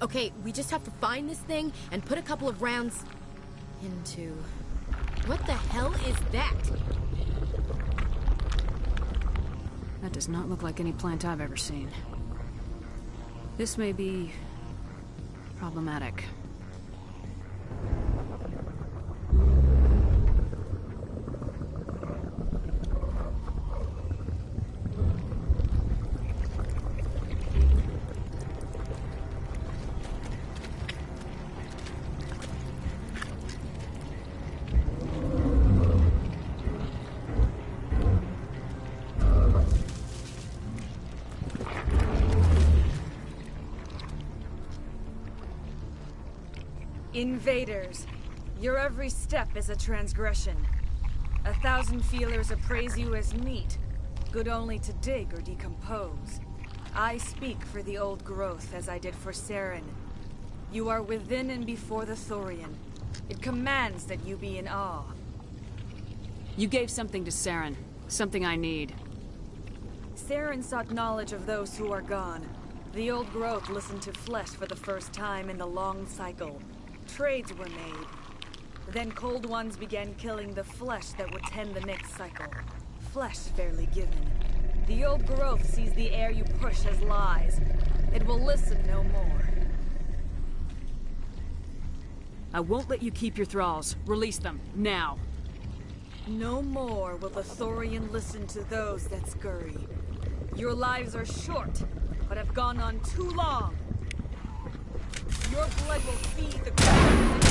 Okay, we just have to find this thing and put a couple of rounds into... What the hell is that? That does not look like any plant I've ever seen. This may be... problematic. Invaders, your every step is a transgression. 1,000 feelers appraise you as meat, good only to dig or decompose. I speak for the old growth as I did for Saren. You are within and before the Thorian. It commands that you be in awe. You gave something to Saren. Something I need. Saren sought knowledge of those who are gone. The old growth listened to flesh for the first time in the long cycle. Trades were made. Then Cold Ones began killing the flesh that would tend the next cycle. Flesh fairly given. The old growth sees the air you push as lies. It will listen no more. I won't let you keep your thralls. Release them, now. No more will the Thorian listen to those that scurry. Your lives are short, but have gone on too long. Your blood will feed the ground.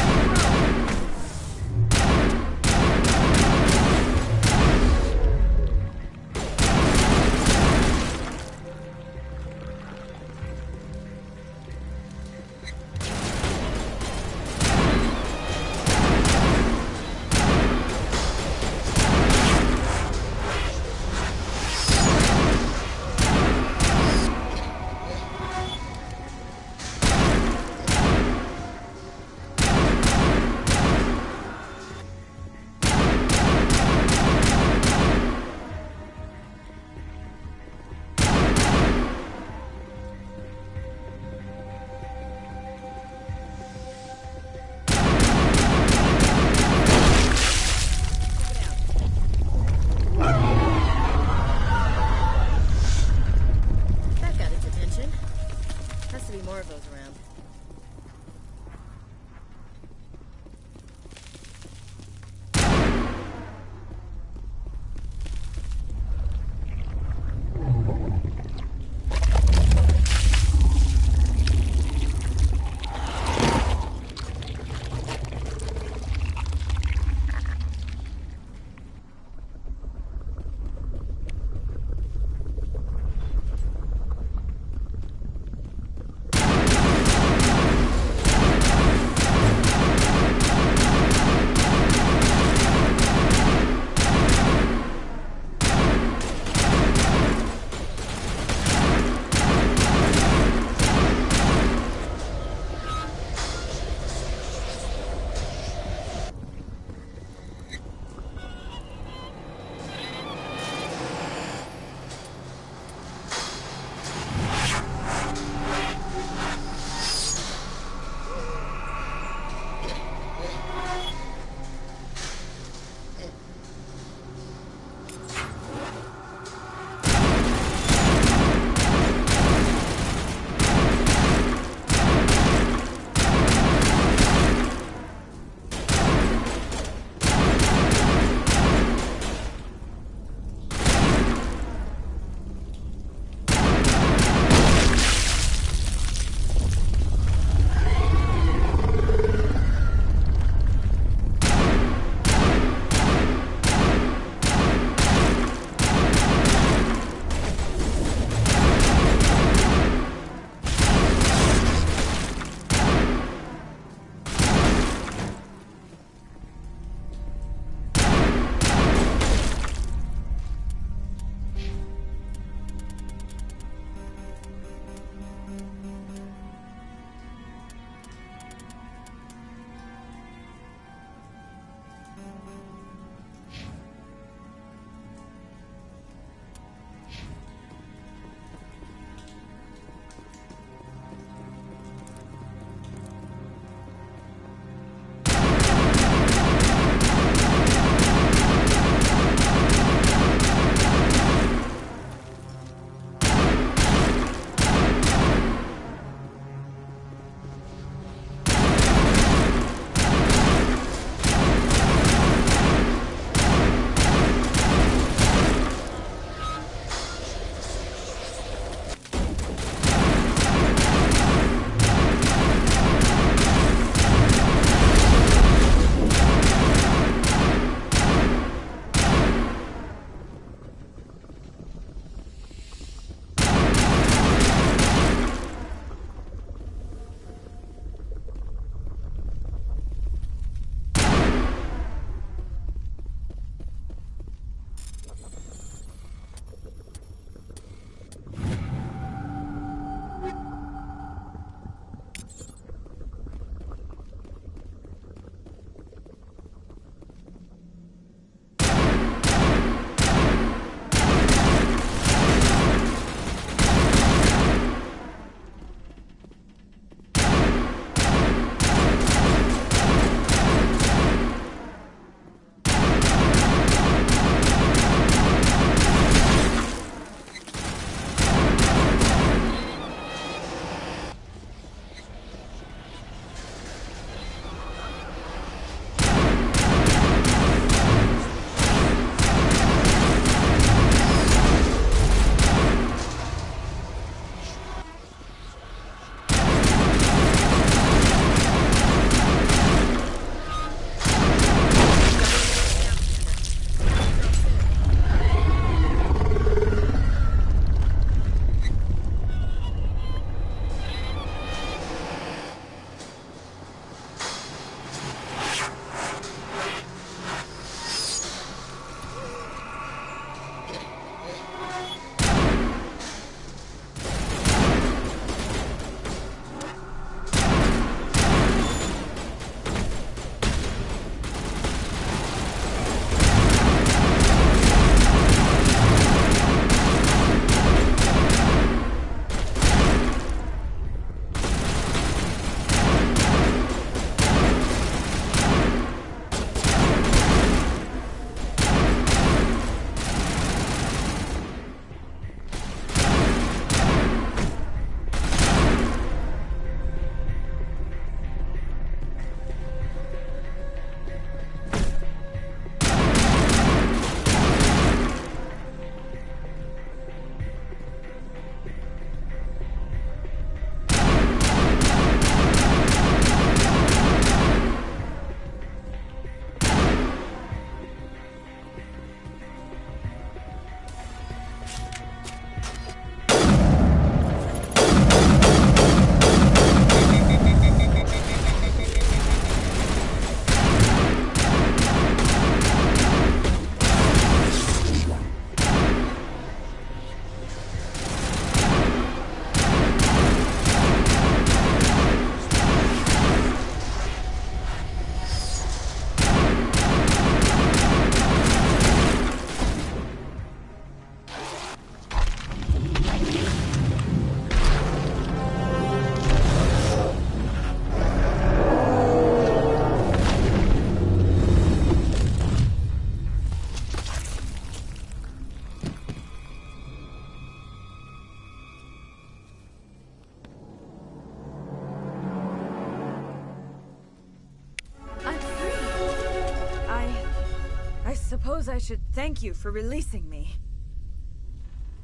suppose I should thank you for releasing me.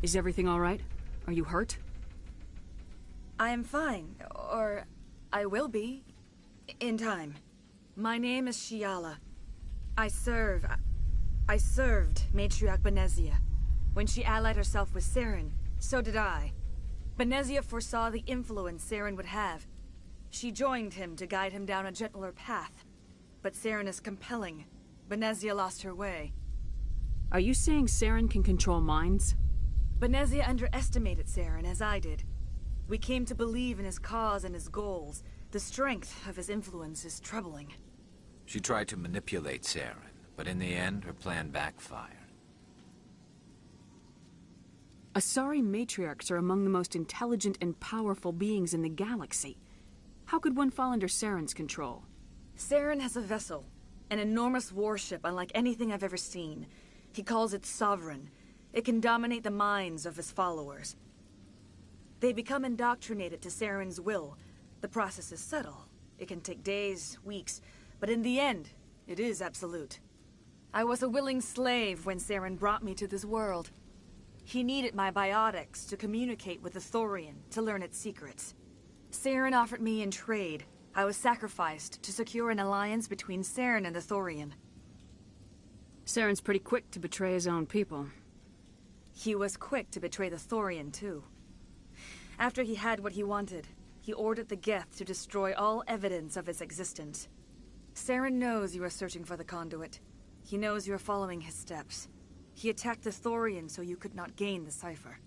Is everything all right? Are you hurt? I am fine, or I will be, in time. My name is Shiala. I served Matriarch Benezia. When she allied herself with Saren, so did I. Benezia foresaw the influence Saren would have. She joined him to guide him down a gentler path. But Saren is compelling. Benezia lost her way. Are you saying Saren can control minds? Benezia underestimated Saren, as I did. We came to believe in his cause and his goals. The strength of his influence is troubling. She tried to manipulate Saren, but in the end, her plan backfired. Asari matriarchs are among the most intelligent and powerful beings in the galaxy. How could one fall under Saren's control? Saren has a vessel, an enormous warship unlike anything I've ever seen. He calls it Sovereign. It can dominate the minds of his followers. They become indoctrinated to Saren's will. The process is subtle. It can take days, weeks, but in the end, it is absolute. I was a willing slave when Saren brought me to this world. He needed my biotics to communicate with the Thorian, to learn its secrets. Saren offered me in trade. I was sacrificed to secure an alliance between Saren and the Thorian. Saren's pretty quick to betray his own people. He was quick to betray the Thorian, too. After he had what he wanted, he ordered the Geth to destroy all evidence of its existence. Saren knows you are searching for the conduit. He knows you are following his steps. He attacked the Thorian so you could not gain the cipher.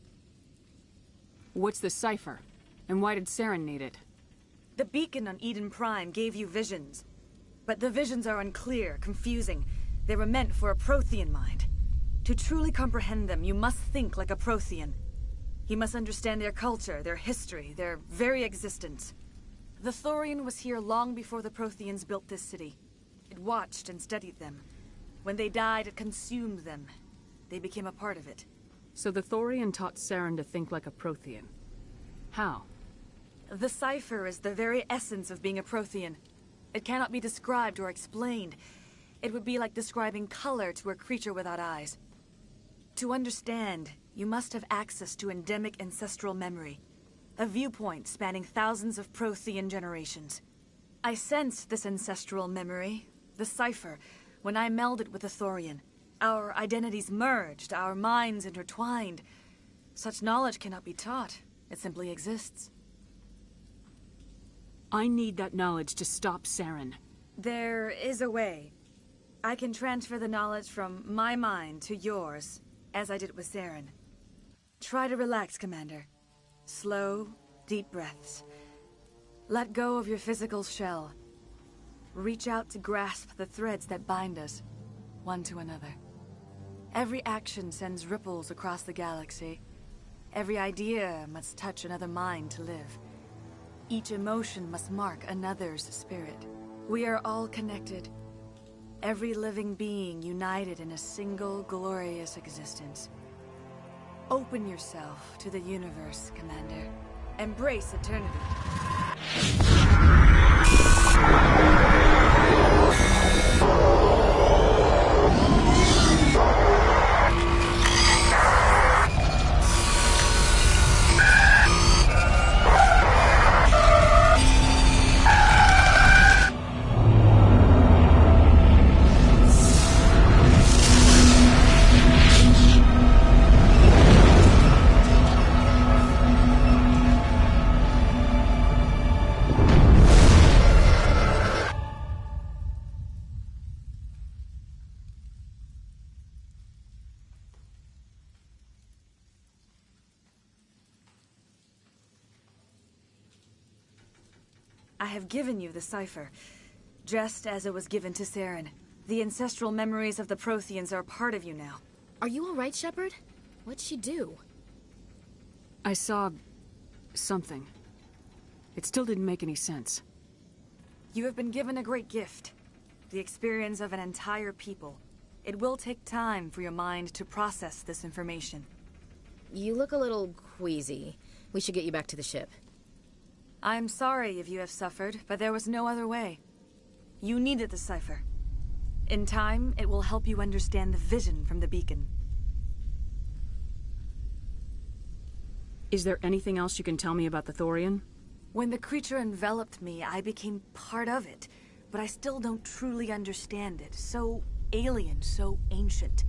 What's the cipher? And why did Saren need it? The beacon on Eden Prime gave you visions. But the visions are unclear, confusing. They were meant for a Prothean mind. To truly comprehend them, you must think like a Prothean. You must understand their culture, their history, their very existence. The Thorian was here long before the Protheans built this city. It watched and studied them. When they died, it consumed them. They became a part of it. So the Thorian taught Saren to think like a Prothean. How? The cipher is the very essence of being a Prothean. It cannot be described or explained. It would be like describing color to a creature without eyes. To understand, you must have access to endemic ancestral memory. A viewpoint spanning thousands of Prothean generations. I sensed this ancestral memory, the cipher, when I melded with the Thorian. Our identities merged, our minds intertwined. Such knowledge cannot be taught. It simply exists. I need that knowledge to stop Saren. There is a way. I can transfer the knowledge from my mind to yours, as I did with Saren. Try to relax, Commander. Slow, deep breaths. Let go of your physical shell. Reach out to grasp the threads that bind us, one to another. Every action sends ripples across the galaxy. Every idea must touch another mind to live. Each emotion must mark another's spirit. We are all connected. Every living being united in a single glorious existence. Open yourself to the universe, Commander. Embrace eternity. I have given you the cipher, just as it was given to Saren. The ancestral memories of the Protheans are a part of you now. Are you all right, Shepard? What'd she do? I saw... something. It still didn't make any sense. You have been given a great gift. The experience of an entire people. It will take time for your mind to process this information. You look a little queasy. We should get you back to the ship. I'm sorry if you have suffered, but there was no other way. You needed the cipher. In time, it will help you understand the vision from the beacon. Is there anything else you can tell me about the Thorian? When the creature enveloped me, I became part of it, but I still don't truly understand it. So alien, so ancient.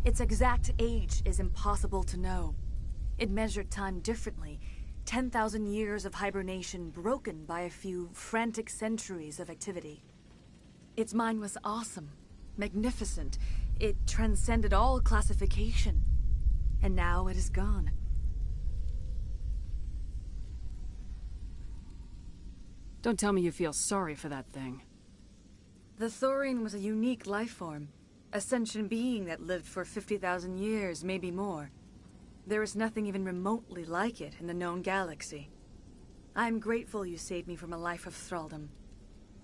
Its exact age is impossible to know. It measured time differently. 10,000 years of hibernation broken by a few frantic centuries of activity. Its mind was awesome, magnificent. It transcended all classification. And now it is gone. Don't tell me you feel sorry for that thing. The Thorian was a unique life form. A sentient being that lived for 50,000 years, maybe more. There is nothing even remotely like it in the known galaxy. I am grateful you saved me from a life of thraldom.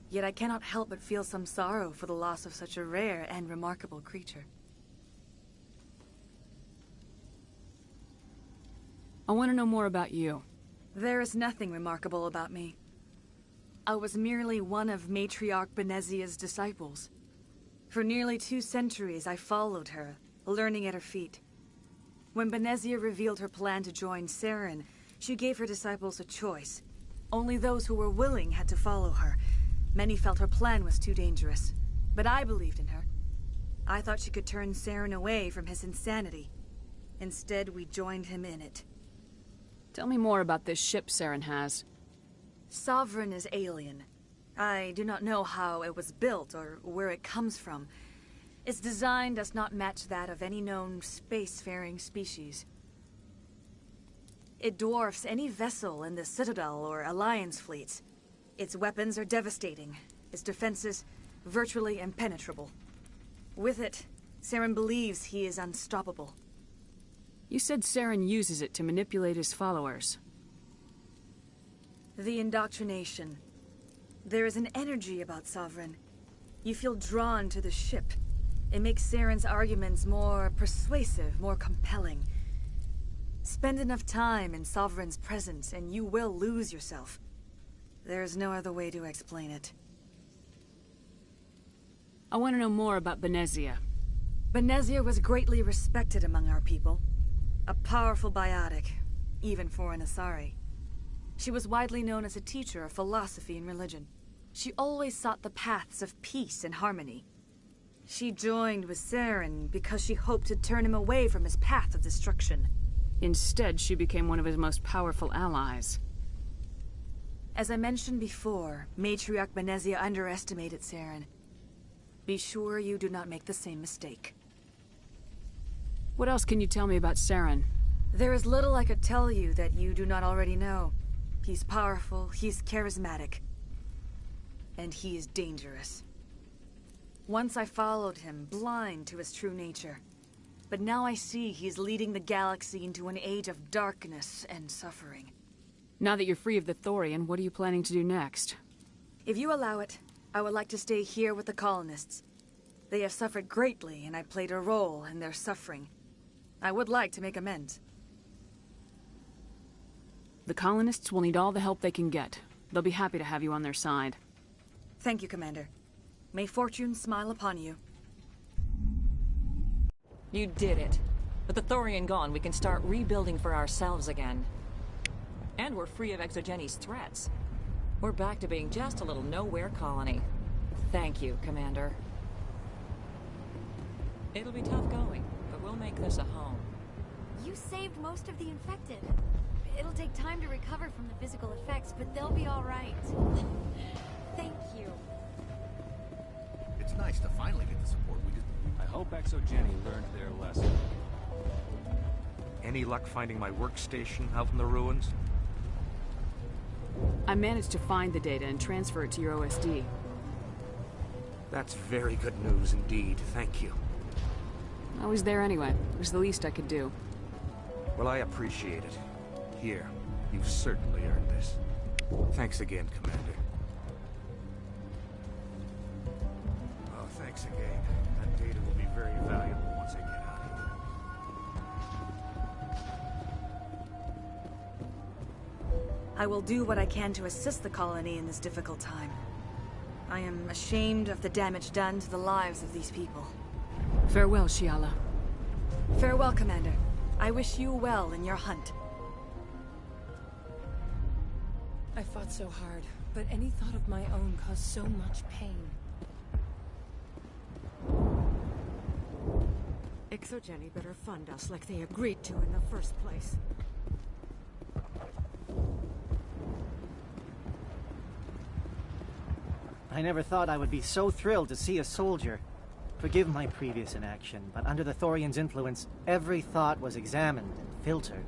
Yet I cannot help but feel some sorrow for the loss of such a rare and remarkable creature. I want to know more about you. There is nothing remarkable about me. I was merely one of Matriarch Benezia's disciples. For nearly 2 centuries, I followed her, learning at her feet. When Benezia revealed her plan to join Saren, she gave her disciples a choice. Only those who were willing had to follow her. Many felt her plan was too dangerous, but I believed in her. I thought she could turn Saren away from his insanity. Instead, we joined him in it. Tell me more about this ship Saren has. Sovereign is alien. I do not know how it was built or where it comes from. Its design does not match that of any known spacefaring species. It dwarfs any vessel in the Citadel or Alliance fleets. Its weapons are devastating, its defenses virtually impenetrable. With it, Saren believes he is unstoppable. You said Saren uses it to manipulate his followers. The indoctrination. There is an energy about Sovereign. You feel drawn to the ship. It makes Saren's arguments more persuasive, more compelling. Spend enough time in Sovereign's presence and you will lose yourself. There is no other way to explain it. I want to know more about Benezia. Benezia was greatly respected among our people. A powerful biotic, even for an Asari. She was widely known as a teacher of philosophy and religion. She always sought the paths of peace and harmony. She joined with Saren because she hoped to turn him away from his path of destruction. Instead, she became one of his most powerful allies. As I mentioned before, Matriarch Benezia underestimated Saren. Be sure you do not make the same mistake. What else can you tell me about Saren? There is little I could tell you that you do not already know. He's powerful, he's charismatic, and he is dangerous. Once I followed him, blind to his true nature. But now I see he's leading the galaxy into an age of darkness and suffering. Now that you're free of the Thorian, what are you planning to do next? If you allow it, I would like to stay here with the colonists. They have suffered greatly, and I played a role in their suffering. I would like to make amends. The colonists will need all the help they can get. They'll be happy to have you on their side. Thank you, Commander. May fortune smile upon you. You did it. With the Thorian gone, we can start rebuilding for ourselves again. And we're free of Exogeni's threats. We're back to being just a little nowhere colony. Thank you, Commander. It'll be tough going, but we'll make this a home. You saved most of the infected. It'll take time to recover from the physical effects, but they'll be all right. Thank you. It's nice to finally get the support we just... I hope Exogeni learned their lesson. Any luck finding my workstation out in the ruins? I managed to find the data and transfer it to your OSD. That's very good news indeed. Thank you. I was there anyway. It was the least I could do. Well, I appreciate it. Here, you've certainly earned this. Thanks again, Commander. Oh, thanks again. That data will be very valuable once I get out of here. I will do what I can to assist the colony in this difficult time. I am ashamed of the damage done to the lives of these people. Farewell, Shiala. Farewell, Commander. I wish you well in your hunt. I fought so hard, but any thought of my own caused so much pain. Exogeny better fund us like they agreed to in the first place. I never thought I would be so thrilled to see a soldier. Forgive my previous inaction, but under the Thorian's influence, every thought was examined and filtered.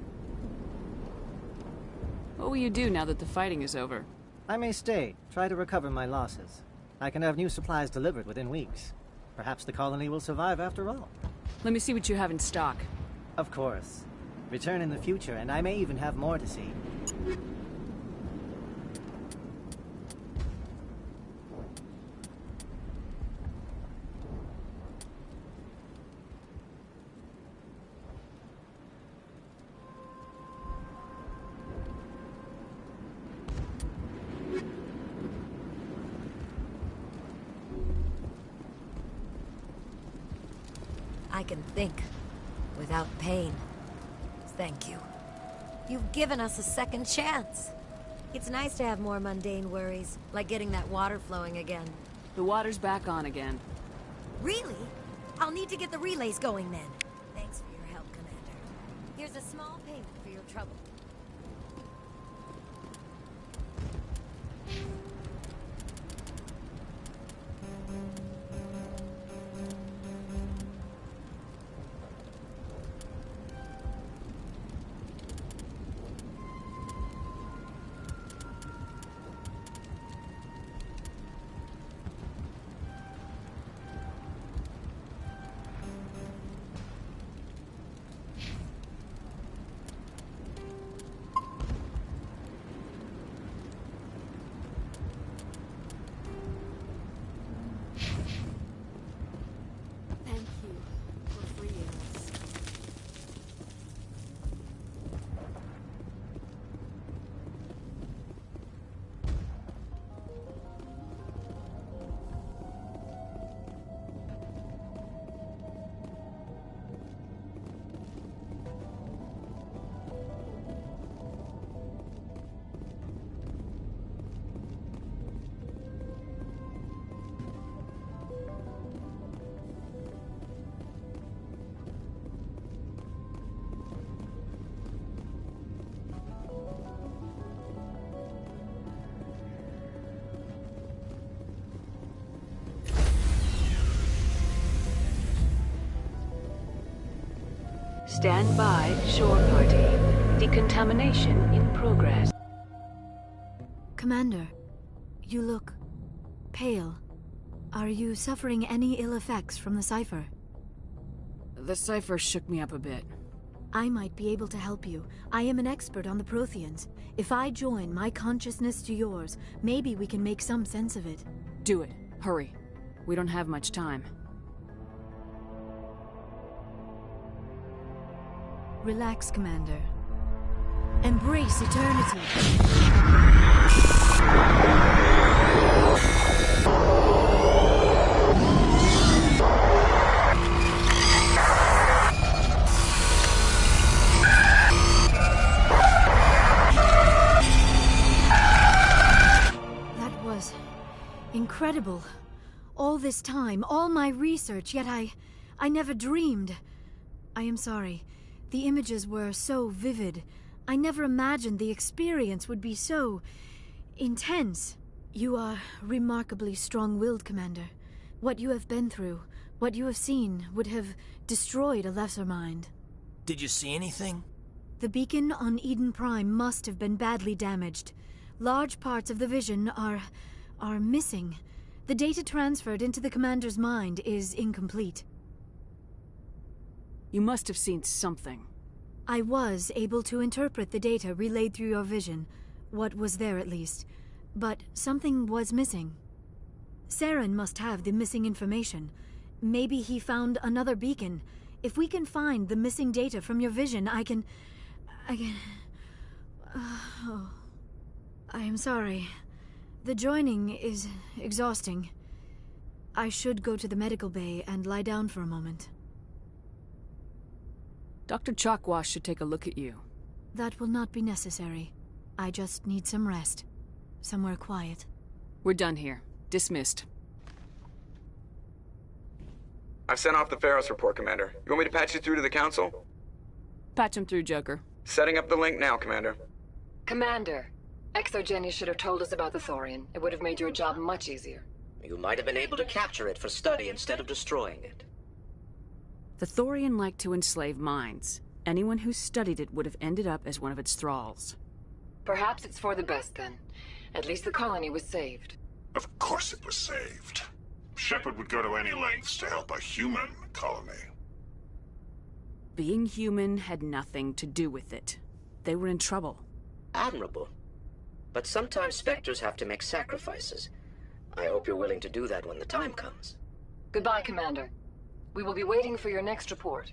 What will you do now that the fighting is over? I may stay, try to recover my losses. I can have new supplies delivered within weeks. Perhaps the colony will survive after all. Let me see what you have in stock. Of course. Return in the future, and I may even have more to see. I can think without pain. Thank you. You've given us a second chance. It's nice to have more mundane worries, like getting that water flowing again. The water's back on again. Really? I'll need to get the relays going then. Thanks for your help, Commander. Here's a small payment for your trouble. Stand by, shore party. Decontamination in progress. Commander, you look pale. Are you suffering any ill effects from the cipher? The cipher shook me up a bit. I might be able to help you. I am an expert on the Protheans. If I join my consciousness to yours, maybe we can make some sense of it. Do it. Hurry. We don't have much time. Relax, Commander. Embrace eternity. That was incredible. All this time, all my research, yet I never dreamed. I am sorry. The images were so vivid. I never imagined the experience would be so intense. You are remarkably strong-willed, Commander. What you have been through, what you have seen, would have destroyed a lesser mind. Did you see anything? The beacon on Eden Prime must have been badly damaged. Large parts of the vision are missing. The data transferred into the Commander's mind is incomplete. You must have seen something. I was able to interpret the data relayed through your vision. What was there, at least. But something was missing. Saren must have the missing information. Maybe he found another beacon. If we can find the missing data from your vision, I can... I am sorry. The joining is exhausting. I should go to the medical bay and lie down for a moment. Dr. Chakwas should take a look at you. That will not be necessary. I just need some rest. Somewhere quiet. We're done here. Dismissed. I've sent off the Pharos report, Commander. You want me to patch you through to the Council? Patch him through, Joker. Setting up the link now, Commander. Commander, ExoGeni should have told us about the Thorian. It would have made your job much easier. You might have been able to capture it for study instead of destroying it. The Thorian liked to enslave minds. Anyone who studied it would have ended up as one of its thralls. Perhaps it's for the best, then. At least the colony was saved. Of course it was saved. Shepard would go to any lengths to help a human colony. Being human had nothing to do with it. They were in trouble. Admirable. But sometimes Spectres have to make sacrifices. I hope you're willing to do that when the time comes. Goodbye, Commander. We will be waiting for your next report.